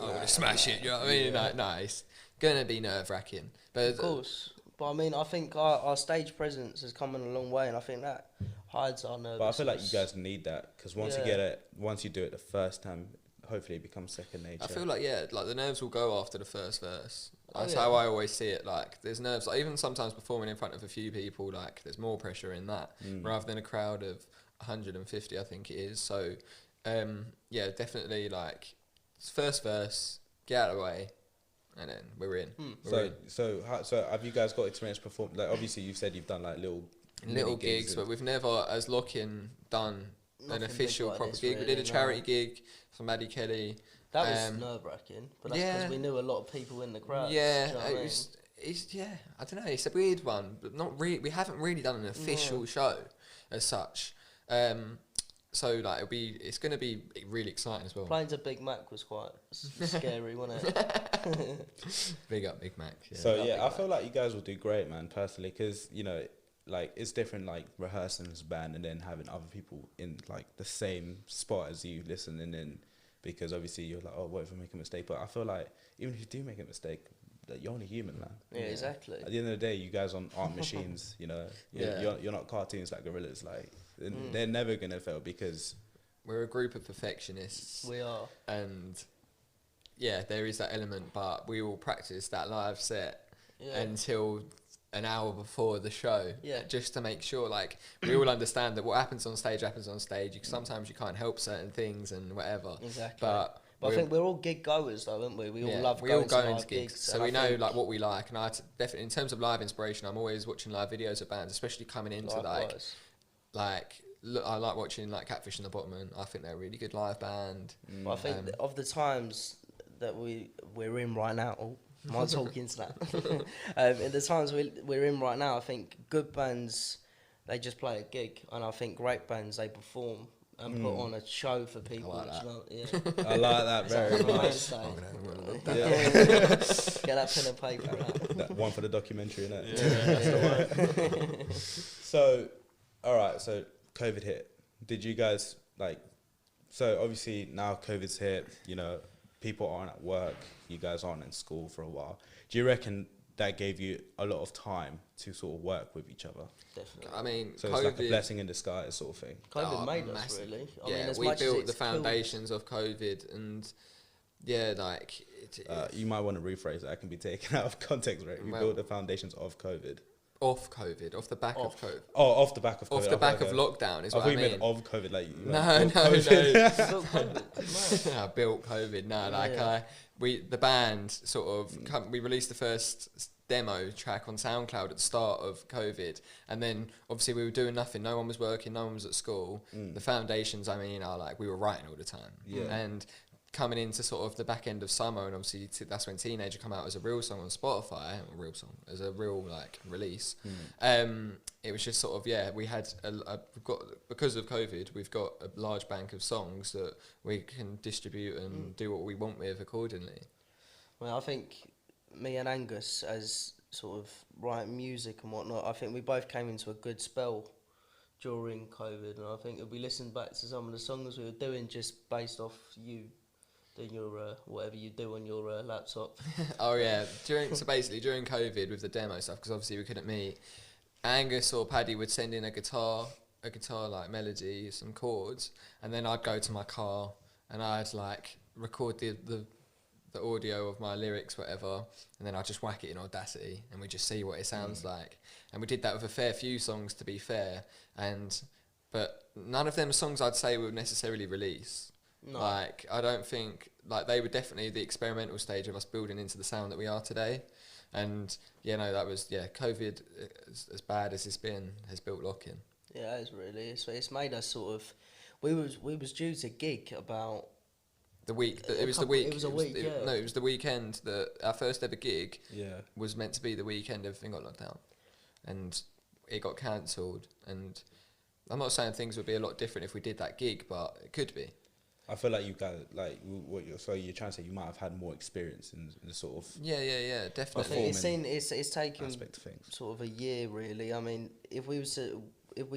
going to smash it. You know what I mean? Yeah. No, it's going to be nerve-wracking. But Of course. But I mean, I think our stage presence has come in a long way, and I think that hides our nervousness. But I feel like you guys need that because once you Yeah. get it, once you do it the first time, hopefully it becomes second nature. I feel like, like the nerves will go after the first verse. Oh, That's yeah. how I always see it. Like, there's nerves. Like, even sometimes performing in front of a few people, like, there's more pressure in that rather than a crowd of 150, I think it is. So, definitely, like, first verse, get out of the way, and then we're in. We're in. So have you guys got experience perform? Like obviously you've said you've done like little Little mini gigs, but and- we've never, as Lockin, done Nothing an big official like proper this, gig. We did a really, no. charity gig for Maddie Kelly. That was Um, nerve-wracking, but that's because yeah. we knew a lot of people in the crowd. Yeah, do you know what I mean? I don't know. It's a weird one, but not really. We haven't really done an official show as such. So like it's going to be really exciting as well. Playing to Big Mac was quite scary, wasn't it? Big up Big Mac. Yeah. So Big yeah, I Mac. feel like you guys will do great, man. Personally, because like it's different, like rehearsing as a band and then having other people in like the same spot as you listening in, because obviously you're like, oh, what if I make a mistake? But I feel like even if you do make a mistake, that you're only human, man. Yeah, exactly. At the end of the day, you guys aren't machines, You're, Yeah. you're not cartoons like gorillas. Like they're never gonna fail because We're a group of perfectionists, We are. and yeah, there is that element. But we will practice that live set Yeah. until an hour before the show, Yeah. just to make sure, like, we all understand that what happens on stage happens on stage. Sometimes you can't help certain things and whatever. Exactly. But But I think we're all gig goers, though, aren't we? We all love we all going go to into gigs, so and we I know think like what we like. And definitely, in terms of live inspiration, I'm always watching live videos of bands, especially coming into likewise. look, I like watching like Catfish and the Bottommen. I think they're a really good live band. But I think that of the times that we're in right now, am I talking to that? In the times we're in right now, I think good bands, they just play a gig, and I think great bands, they perform and put on a show for people. I like that. I like that very much. Get that pen and paper out. That one for the documentary, innit? Yeah. So, all right. So COVID hit. Did you guys So obviously now COVID's hit. You know, people aren't at work. You guys aren't in school for a while. Do you reckon that gave you a lot of time to sort of work with each other? Definitely. I mean, So COVID, it's like a blessing in disguise sort of thing. COVID made us, massive. really. I Yeah, mean, as we much as built it's the foundations of COVID, and You might want to rephrase that. It can be taken out of context, right? We Well- built the foundations of COVID. off the back of Off. COVID. Oh, off the back of COVID. Off the back of Okay. lockdown is I what thought I you mean. meant of COVID, like you No, built no, COVID. no. I built COVID. No, the band sort of we released the first demo track on SoundCloud at the start of COVID, and then obviously we were doing nothing. No one was working. No one was at school. The foundations, I mean, are like we were writing all the time. Yeah. And coming into sort of the back end of summer, and obviously that's when Teenager come out as a real song on Spotify, as a real like release. It was just sort of we had we've got, because of COVID, we've got a large bank of songs that we can distribute and do what we want with accordingly. Well, I think me and Angus, as sort of writing music and whatnot, I think we both came into a good spell during COVID, and I think if we listened back to some of the songs we were doing just based off you doing your whatever you do on your laptop. Oh yeah, during COVID with the demo stuff, because obviously we couldn't meet, Angus or Paddy would send in a guitar like melody, some chords, and then I'd go to my car and I'd like record the audio of my lyrics, whatever, and then I'd just whack it in Audacity and we just see what it sounds like. And we did that with a fair few songs, to be fair, but none of them songs I'd say we would necessarily release. No. Like, I don't think, like, they were definitely the experimental stage of us building into the sound that we are today. And, that was, COVID, as bad as it's been, has built Lockin. Yeah, it is really. It's made us sort of... We was due to gig about... It was the weekend that our first ever gig was meant to be the weekend everything got locked down. And it got cancelled. And I'm not saying things would be a lot different if we did that gig, but it could be. I feel like you guys, so you're trying to say you might have had more experience in the sort of Definitely. I think it's taken aspect of things. sort of a year, really. I mean, if we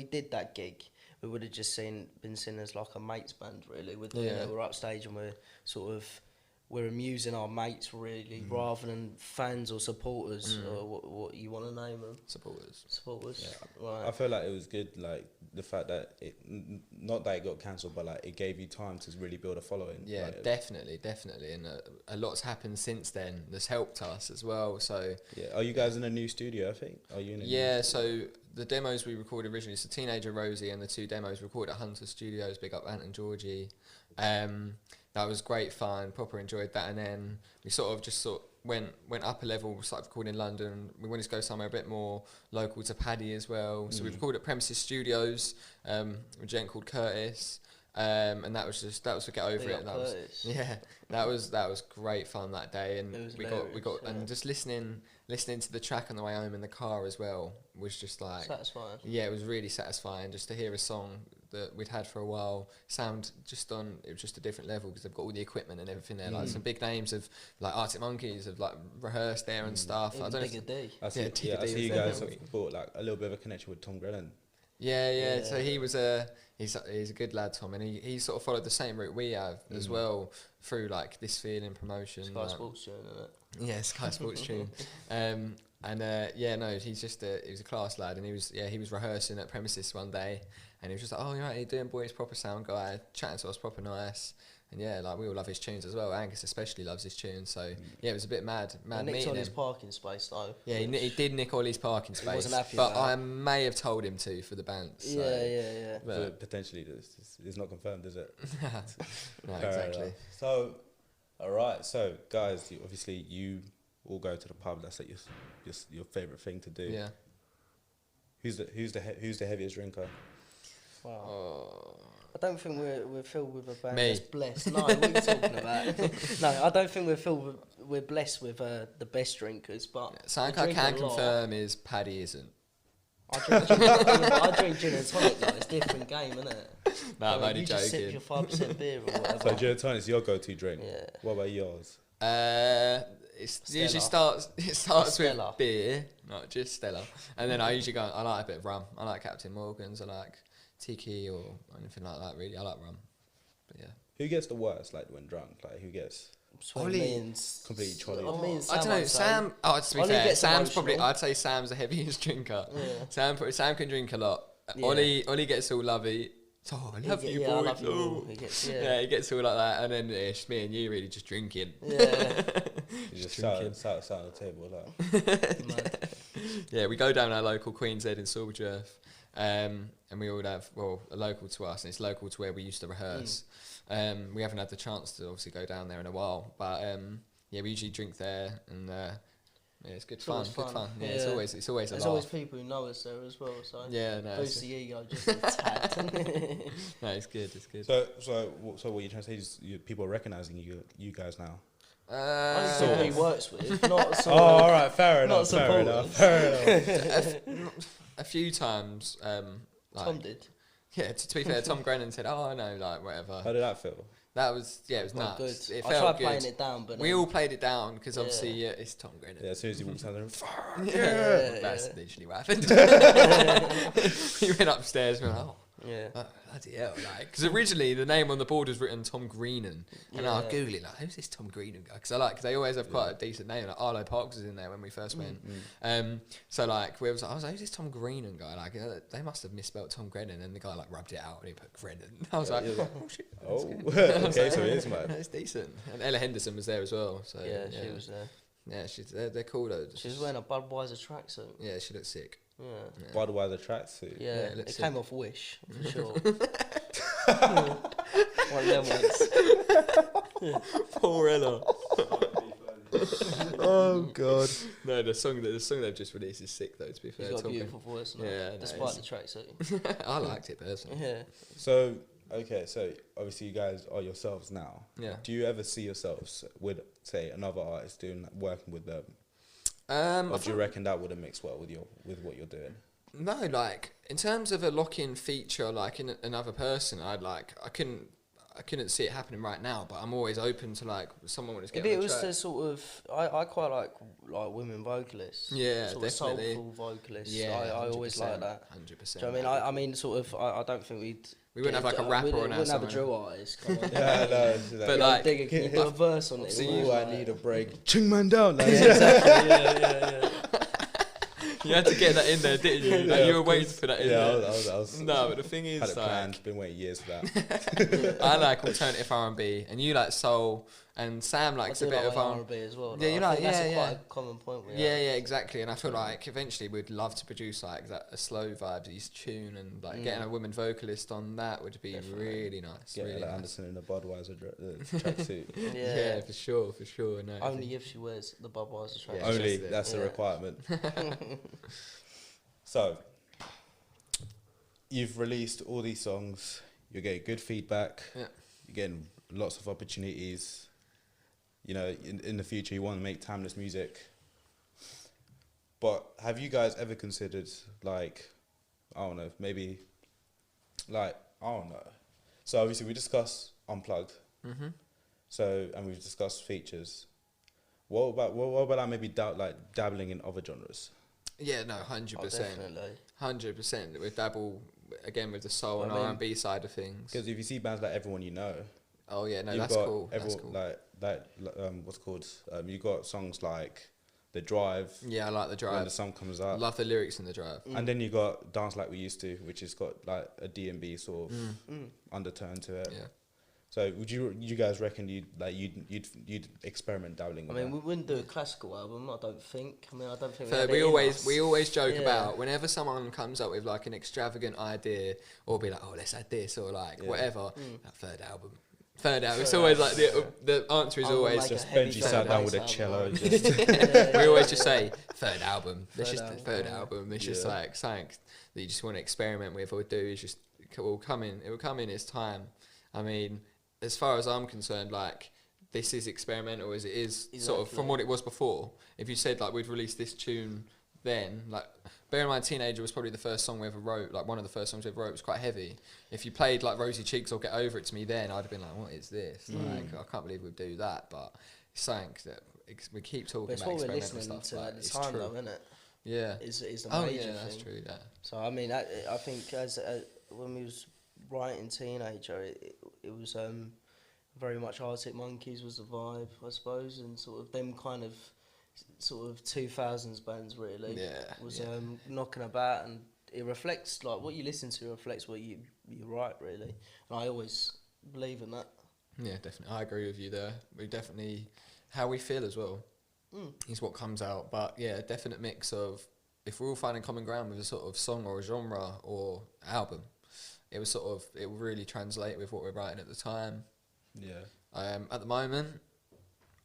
did that gig, we would have just been seen as like a mates band, really. We're doing it, we're upstage and we're amusing our mates, really, rather than fans or supporters or what you want to name them. Supporters. Yeah. Right. I feel like it was good, like the fact that not that it got cancelled, but like it gave you time to really build a following. Yeah, like, definitely, and a lot's happened since then. That's helped us as well. So are you guys in a new studio? I think. Are you in a new so the demos we recorded originally, so Teenager, Rosie, and the two demos recorded at Hunter Studios. Big up Ant and Georgie. That was great fun. Proper enjoyed that, and then we went up a level. We started recording in London. We wanted to go somewhere a bit more local to Paddy as well. So we recorded at Premises Studios with a gent called Curtis, and that was for Get Over It. And that was great fun that day, and we got and just listening to the track on the way home in the car as well was just like satisfying. Yeah, it was really satisfying just to hear a song that we'd had for a while sound it was just a different level, because they've got all the equipment and everything there, like some big names of like Arctic Monkeys have like rehearsed there and stuff. Even I don't Digger D. I see you guys have brought like a little bit of a connection with Tom Grennan. Yeah. So he was he's a good lad, Tom, and he sort of followed the same route we have as well through like This Feeling promotion. Sky Sports tune, isn't it? Yeah, Sky Sports tune. He's just he was a class lad, and he was rehearsing at Premises one day, and he was just like, "Oh, you're right, how you doing, boy? He's a proper sound guy, chatting to us proper nice." And like we all love his tunes as well. Angus especially loves his tunes, so it was a bit mad meeting him. His parking space though. Yeah, he did nick Ollie's parking space. He wasn't happy but I may have told him to for the bounce. So. Yeah. But potentially, it's not confirmed, is it? No, exactly. So All right, so guys, obviously you all go to the pub. That's like your favorite thing to do. Yeah. Who's the heaviest drinker? Wow. Oh. I don't think we're filled with a band Me. that's blessed. No, what are you talking about? No, I don't think we're blessed with the best drinkers, but Something we I drink can a lot. confirm is Paddy isn't. I drink gin, I drink gin and tonic though. It's a different game, isn't it? No, I'm only you just sip joking. your 5% beer or whatever. So gin and tonic is your go-to drink. Yeah. What about yours? Usually Stella. starts with Stella. beer, not just Stella, and then I usually go. I like a bit of rum. I like Captain Morgan's. I like tiki or anything like that. Really, I like rum. But yeah, Who gets the worst, like when drunk? Like who gets Between Ollie. me and completely trolley? me and I don't know. I'd say. Sam. Oh, to be Ollie fair, gets Sam's probably. emotional. I'd say Sam's the heaviest drinker. Yeah. Sam can drink a lot. Yeah. Ollie gets all lovey. Oh, I love you, yeah, boy. I love you. Oh. All. He gets, Yeah, he gets all like that, and then it's me and you really just drinking. Yeah. You just drinking. sat on the table like. Mad. Yeah, we go down our local Queen's Head in Silverjerth, and we all have, well, a local to us, and it's local to where we used to rehearse. We haven't had the chance to obviously go down there in a while, but yeah, we usually drink there, and yeah, it's good fun, always good fun. fun. Yeah, Yeah. it's always a There's laugh. always people who know us there as well, so Yeah, no, boost it's, the ego just a tad. no, it's good, it's good. So what you're trying to say is people are recognizing you guys now. Only Uh, people he works with, not sort Oh, of- all right, fair not enough, fair enough, supporters. fair enough. a few times, like, Tom did. yeah, to be fair, Tom Grennan said, "Oh, I know, like whatever." How did that feel? That was, yeah, it was Not nuts. good. It I felt tried good. playing it down, but We then- all played it down because Yeah. obviously it's Tom Grennan. Yeah, as soon as he walks out there, fuck Yeah, That's yeah. literally what happened. We went upstairs and we were like, Yeah. oh, bloody hell. Like, because originally the name on the board was written Tom Greenan. And I Yeah. Googled it, like, who's this Tom Greenan guy? Because they always have quite a decent name. Like, Arlo Parks was in there when we first went. So, like, I was like, who's this Tom Greenan guy? Like, they must have misspelled Tom Grennan. And the guy, like, rubbed it out and he put Grennan. I was like, yeah. oh, shit. Oh, That's okay, so it is mad. It's decent. And Ella Henderson was there as well. So, Yeah, she was there. Yeah, they're cool though. She was wearing a Budweiser tracksuit. Yeah, she looked sick. Yeah. Yeah. Budweiser tracksuit. Yeah, it looks it sick. came off Wish, for sure. One of them ones. Poor Ella. Oh god. No, the song they've just released is sick though. To be fair, She's got a Tom beautiful voice, now, Yeah, no, despite the it's- tracksuit. I liked it personally. Yeah. So so obviously you guys are yourselves now. Yeah. Do you ever see yourselves with, say, another artist doing working with them, I or do you reckon that would have mixed well with what you're doing? No, like in terms of a lock-in feature, like in another person, I couldn't see it happening right now. But I'm always open to like someone wanting to get If on it the was track. to sort of, I quite like women vocalists. Yeah, sort definitely. of soulful vocalists. Yeah, I always like that. 100%. Do you know what I mean? I mean, sort of. I don't think We wouldn't have like a rapper we on our wouldn't have a song. drill artist. Come on. Yeah, no. It's But like- Digger, can you do a verse on it? See, Ooh, I need a break. Ching man down. Yeah, exactly. Yeah. You had to get that in there, didn't you? Like, Yeah, you were of waiting course. for that in Yeah, there. I was No, but the thing is, had it like, planned. Been waiting years for that. I like alternative R&B, and you like soul, and Sam likes I a do bit like of R&B as well. Yeah, you I like- think that's yeah, quite yeah. a common point. We Yeah, have. yeah, exactly. And I feel like eventually we'd love to produce like that a slow vibes tune, and like getting a woman vocalist on that would be Definitely. really nice. Get really Ella nice. Anderson in a Budweiser tracksuit. Yeah, for sure. No, I Only think- if she wears the Budweiser track. Yeah, Only just it. that's a Yeah. requirement. So, you've released all these songs. You're getting good feedback. Yeah. You're getting lots of opportunities. You know, in the future, you want to make timeless music. But have you guys ever considered, like, I don't know, maybe, like, I don't know. So obviously we discussed Unplugged. Mhm. So, and we've discussed features. What about like maybe dabbling in other genres? Yeah, no, Oh, 100%, definitely. 100%. We dabble again with the soul and I mean- R&B side of things. Because if you see bands like Everyone You Know, Oh yeah, no, you've that's got cool. That's everyone cool. what's it called? You got songs like The Drive, Yeah, I like the When drive. the Sun Comes Up, Love the lyrics in the drive. and then you got Dance Like We Used To, which has got like a D&B sort of Mm. undertone to it. Yeah. So would you guys reckon you'd experiment dabbling? I with mean, we that? wouldn't do a classical album. I don't think. I mean, I don't think. So had we it in always us. joke Yeah. about whenever someone comes up with like an extravagant idea, or be like, oh, let's add this, or like Yeah. whatever. That third album, Third album. It's always like the answer is I would always like just a heavy Benji third sat down with a bass cello. album. Just we always just say third album. That's Third just the album, third yeah. album. It's just Yeah. like something that you just want to experiment with or do. Is just it will come in its time. I mean, as far as I'm concerned, like this is experimental as it is sort of from Exactly. what it was before. If you said like we'd released this tune then, like bear in mind Teenager was probably the first song we ever wrote, like one of the first songs we ever wrote. It was quite heavy. If you played like Rosy Cheeks or Get Over It to me then, I'd have been like, what is this? Like I can't believe we'd do that, but it's something that we keep talking But it's about what we're experimental listening stuff. to like, at the it's time, true. though, isn't it? Yeah. Is the Oh major yeah, that's thing. true. Yeah. So I mean, I think as when we was writing Teenager, it was very much Arctic Monkeys was the vibe, I suppose, and sort of them kind of sort of 2000s bands really. Yeah, Was yeah. knocking about, and it reflects like what you listen to reflects what you write really. And I always believe in that. Yeah, definitely. I agree with you there. We definitely how we feel as well is what comes out. But yeah, a definite mix of if we're all finding common ground with a sort of song or a genre or album, it was sort of it will really translate with what we're writing at the time. yeah. At the moment,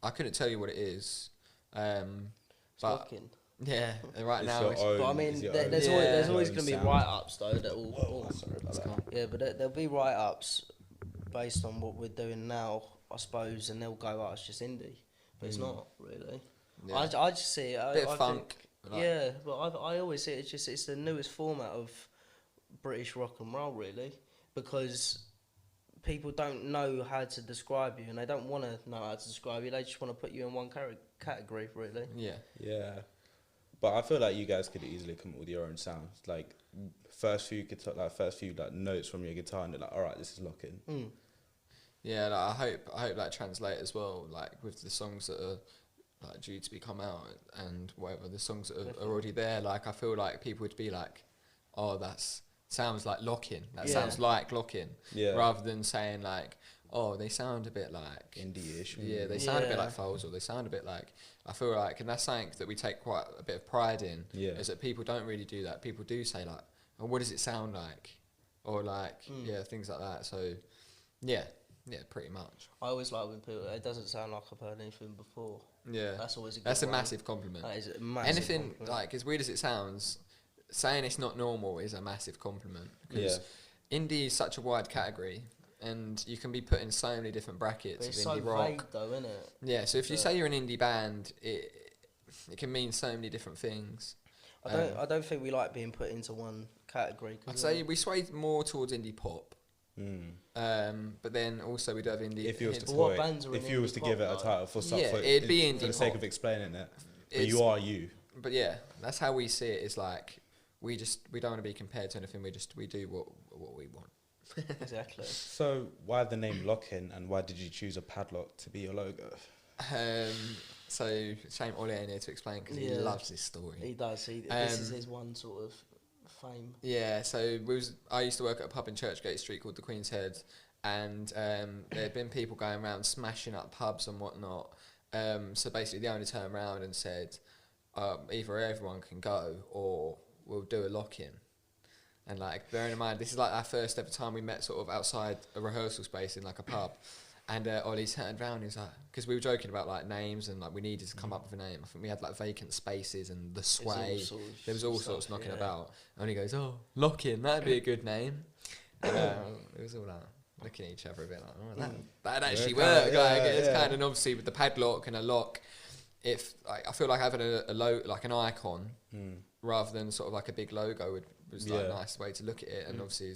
I couldn't tell you what it is. It's But rocking. yeah, right It's now your it's own- But I it's mean, your there- own- there's Yeah. always your going own to be sound. write-ups though that will. Whoa, sorry about that. Yeah, but there'll be write-ups based on what we're doing now, I suppose, and they'll go, "Oh, it's just indie," but it's not really. yeah. I just see it. Bit I of funk. think- like- yeah, but I always see it. It's the newest format of British rock and roll, really, because people don't know how to describe you, and they don't want to know how to describe you. They just want to put you in one category, really. Yeah. Yeah, but I feel like you guys could easily come up with your own sounds. Like first few notes from your guitar, and they're like, all right, this is Lockin. Yeah, like, I hope that translate as well. Like with the songs that are like due to be come out and whatever the songs that are already there. Like I feel like people would be like, "Oh, that's sounds like Lockin. That Yeah. sounds like Lockin," Yeah. rather than saying like, "Oh, they sound a bit like Indie-ish. Yeah, they sound a bit Yeah. like Foles, or they sound a bit like. I feel like, and that's something that we take quite a bit of pride in. Yeah. Is that people don't really do that. People do say like, "Oh, what does it sound like?" Or like, yeah, things like that. So, yeah, pretty much. I always like when people. It doesn't sound like I've heard anything before. Yeah, That's always a good that's a one. massive compliment. That is a massive Anything compliment. like as weird as it sounds, saying it's not normal is a massive compliment because indie is such a wide category, and you can be put in so many different But brackets it's of so indie rock. vague, though, isn't it? Yeah, so if you Yeah. say you're an indie band, it can mean so many different things. I don't think we like being put into one category. 'Cause I'd say we sway more towards indie pop, Mm. but then also we do have indie. If you was to hits. But what put bands are if in you was indie to pop, give it a like? title for some, Yeah, for, it'd be for indie the sake pop. of explaining it, but It's- you are you. But yeah, that's how we see it. It's like we don't want to be compared to anything. We do what we want. Exactly. So why the name Lockin, and why did you choose a padlock to be your logo? So shame Ollie ain't here to explain because he Yeah. loves this story. He does. This is Um, his one sort of fame. Yeah, so I used to work at a pub in Churchgate Street called the Queen's Head, and there had been people going around smashing up pubs and whatnot. So basically, the owner turned around and said, either everyone can go or we'll do a lock-in. And like, bearing in mind, this is like our first ever time we met sort of outside a rehearsal space in like a pub. And Ollie turned around and he was like, because we were joking about like names and like we needed to come up with a name. I think we had like vacant spaces and the sway. There was all sorts knocking about. And he goes, "Oh, Lockin, that'd be a good name." And it was all like looking at each other a bit like, "Oh, that'd actually Yeah, work." yeah, Like, it's yeah. kind of obviously with the padlock and a lock. If like, I feel like having a like an icon rather than sort of like a big logo was like a Yeah. nice way to look at it. And obviously,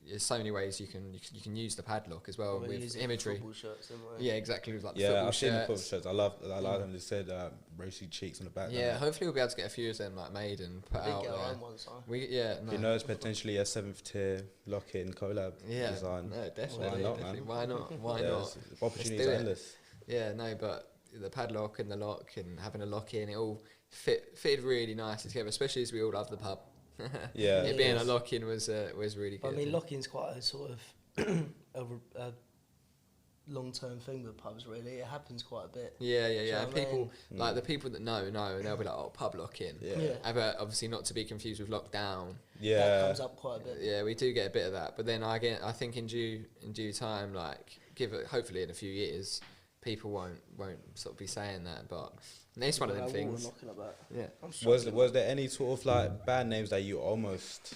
there's so many ways you can use the padlock as well We use with it for imagery. football shirts, didn't we? Yeah, exactly. With like the Yeah, football I've seen the football shirts. shirts. I like them. They said racy cheeks on the back. Yeah, hopefully we'll be able to get a few of them like made and put We did out get our there. own one time. You know, it's potentially a 7th tier lock-in collab Yeah, design. no, definitely. Why not, definitely. man? Why not? Why Yeah, not? it's- opportunities do are it. endless. Yeah, no, but the padlock and the lock and having a lock in, it all fitted really nicely together, especially as we all love the pub. Yeah. It being a Yes. lock in was really good. I mean, lock-in's quite a sort of a long-term thing with pubs. Really, it happens quite a bit. Yeah. Do you know And what I people mean? like the people that know, and they'll be like, "Oh, pub lock in." Yeah. Yeah. But obviously not to be confused with lockdown. That Yeah. comes up quite a bit. Yeah, we do get a bit of that, but then I think in due time, like hopefully in a few years, people won't sort of be saying that. But it's one of them What we're things. knocking about. Yeah. I'm Was struggling. there any sort of like band names that you almost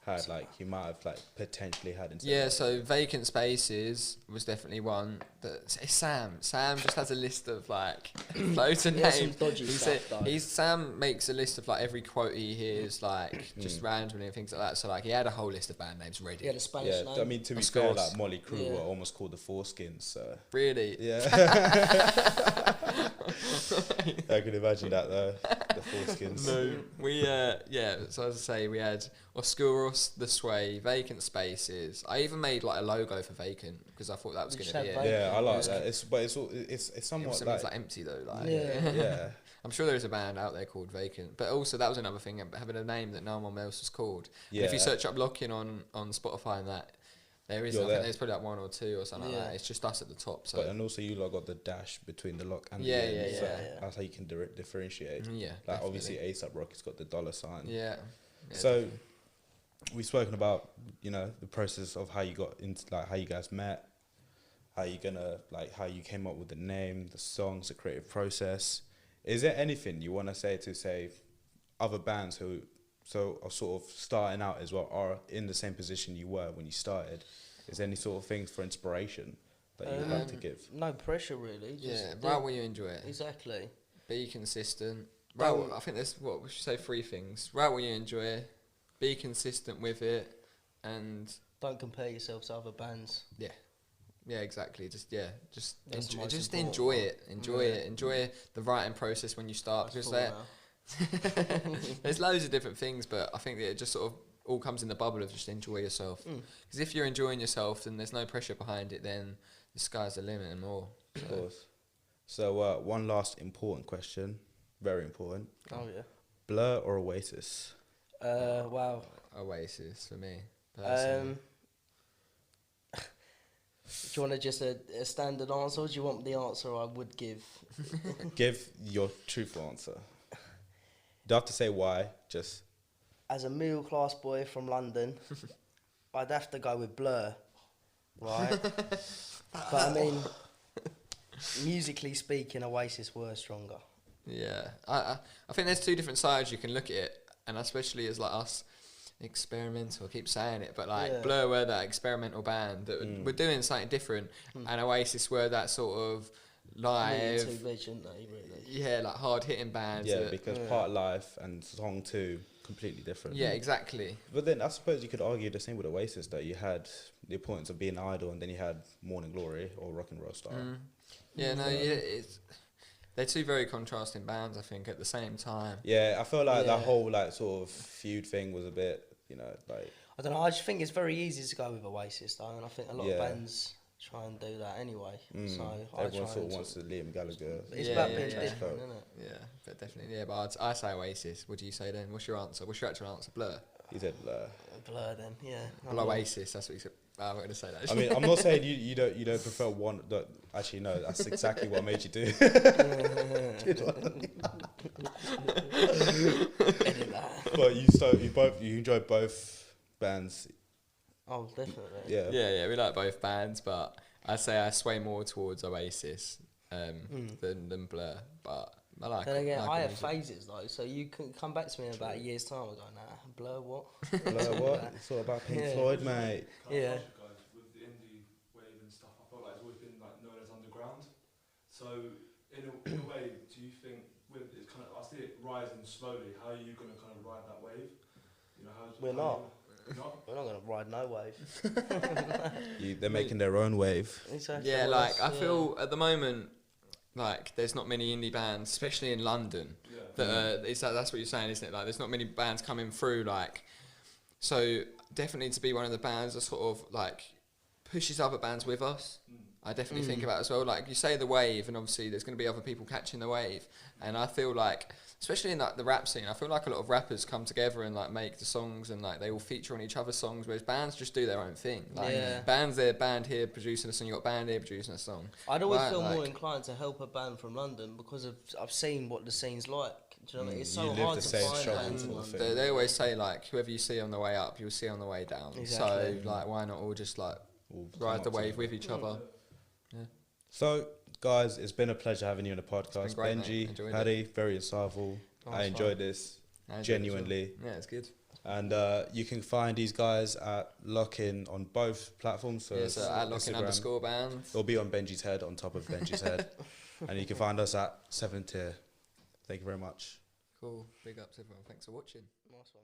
had, like you might have like potentially had instead? Yeah, so Vacant Spaces was definitely one. It's Sam. Sam just has a list of like loads of He has some names. dodgy stuff, though. Sam makes a list of like every quote he hears, like just randomly and things like that. So like he had a whole list of band names ready. He had a Spanish Yeah, name. I mean to be Of fair, course. like Molly Crew Yeah. were almost called the Foreskins. So Really? yeah, I can imagine that though. The Foreskins. No, so as I say, we had Oscuros, The Sway, Vacant Spaces. I even made like a logo for Vacant because I thought that was You going just to be had it. Yeah, I like was- that. It's It somewhat was like like empty though. Like, Yeah. yeah. I'm sure there's a band out there called Vacant, but also that was another thing, having a name that no one else was called. And if you Yeah. search up Lockin on Spotify and that, there is, You're I think there. there's probably like one or two or something like Yeah. that. It's just us at the top. So But and also you lot got the dash between the lock and Yeah, the end, yeah, so yeah. that's how you can differentiate. yeah, Like definitely. obviously ASAP Rocky's got the dollar sign. Yeah. So definitely. we've spoken about, you know, the process of how you got into, like how you guys met, how you came up with the name, the songs, the creative process. Is there anything you want to say other bands who are sort of starting out as well, are in the same position you were when you started? Is there any sort of things for inspiration that you'd like to give? No pressure, really. Yeah, do- write what you enjoy. Exactly. Be consistent. Don't- I think there's we should say 3 things. Write what you enjoy, be consistent with it, and Don't compare yourself to other bands. yeah, exactly. Just That's the enjoy, most just important enjoy one. it. Enjoy Yeah. it. Enjoy the writing process when you start. That's Because full now. there's loads of different things, but I think that it just sort of all comes in the bubble of just enjoy yourself. Because if you're enjoying yourself, then there's no pressure behind it. Then the sky's the limit and more. Of course. So one last important question, very important. Oh, yeah. Blur or Oasis? Wow. Oasis for me. personally. Do you want just a standard answer, or do you want the answer I would give? Give your truthful answer. You don't have to say why, just... As a middle class boy from London, I'd have to go with Blur, right? But I mean, musically speaking, Oasis were stronger. Yeah, I think there's 2 different sides you can look at it, and especially as like us, experimental. I keep saying it, but like Yeah. Blur were that experimental band that were doing something different, and Oasis were that sort of live, Too vision, really. yeah, like hard hitting bands. Yeah, that- because Part Life and Song 2, completely different. yeah, exactly. But then I suppose you could argue the same with Oasis, that you had the importance of being idol, and then you had Morning Glory or Rock and Roll Star. Yeah, no, it's they're 2 very contrasting bands. I think at the same time. Yeah, I feel like Yeah. that whole like sort of feud thing was a bit, you know, like... I don't know, I just think it's very easy to go with Oasis, though, and I think a lot Yeah. of bands try and do that anyway. So I Everyone try sort and of wants to Liam Gallagher. It's Yeah, about yeah, being yeah. different, isn't it? Yeah, but definitely. Yeah, but I say Oasis. What do you say then? What's your answer? What's your actual answer? Blur. He said Blur. Blur, then, yeah. Well, Oasis. That's what you said. I'm going to say that. I mean, I'm not saying you don't prefer one. Actually, no, that's exactly what made you do. Edit that. But you enjoy both bands. Oh, definitely. Yeah. Yeah, we like both bands, but I say I sway more towards Oasis than Blur. But I like. Then again, like I have music. phases though, so you can come back to me in about a year's time and go, nah, Blur what? Blur what? It's all about Pink Yeah. Floyd, mate. Yeah. Guys, with the indie wave and stuff, I felt like it's always been like known as underground. So in a way, do you think with it's kind of I see it rising slowly? How are you going to kind of ride that wave? You know, We're not. You're not. We're not gonna ride no wave. They're making their own wave. Exactly. Yeah, Well, like I that's- feel at the moment, like there's not many indie bands, especially in London. Yeah. That that's what you're saying, isn't it? Like there's not many bands coming through. Like, so definitely to be one of the bands that sort of like pushes other bands with us. I definitely think about it as well. Like you say, the wave, and obviously there's going to be other people catching the wave. And I feel like, especially in like the rap scene, I feel like a lot of rappers come together and like make the songs, and like they all feature on each other's songs. Whereas bands just do their own thing. Like Yeah. bands there, band here producing a song. You got band here producing a song. I'd always Right, feel more like- inclined to help a band from London because I've seen what the scene's like. Do you know what I mean? It's You so live hard the to same find struggle bands in sort of London. thing. They always say like whoever you see on the way up, you'll see on the way down. Exactly. So like why not all just like All come ride the up wave together. with each other? So, guys, it's been a pleasure having you on the podcast. great, mate. Benji, Enjoyed Paddy, very insightful. Nice I one. enjoyed this I enjoyed it as well. genuinely. Yeah, it's good. And you can find these guys at Lockin on both platforms. So, Yeah, so at Instagram. Lockin_band. It'll be on Benji's head, on top of Benji's head. And you can find us at 7 Tier. Thank you very much. Cool. Big ups everyone. Thanks for watching. Nice one.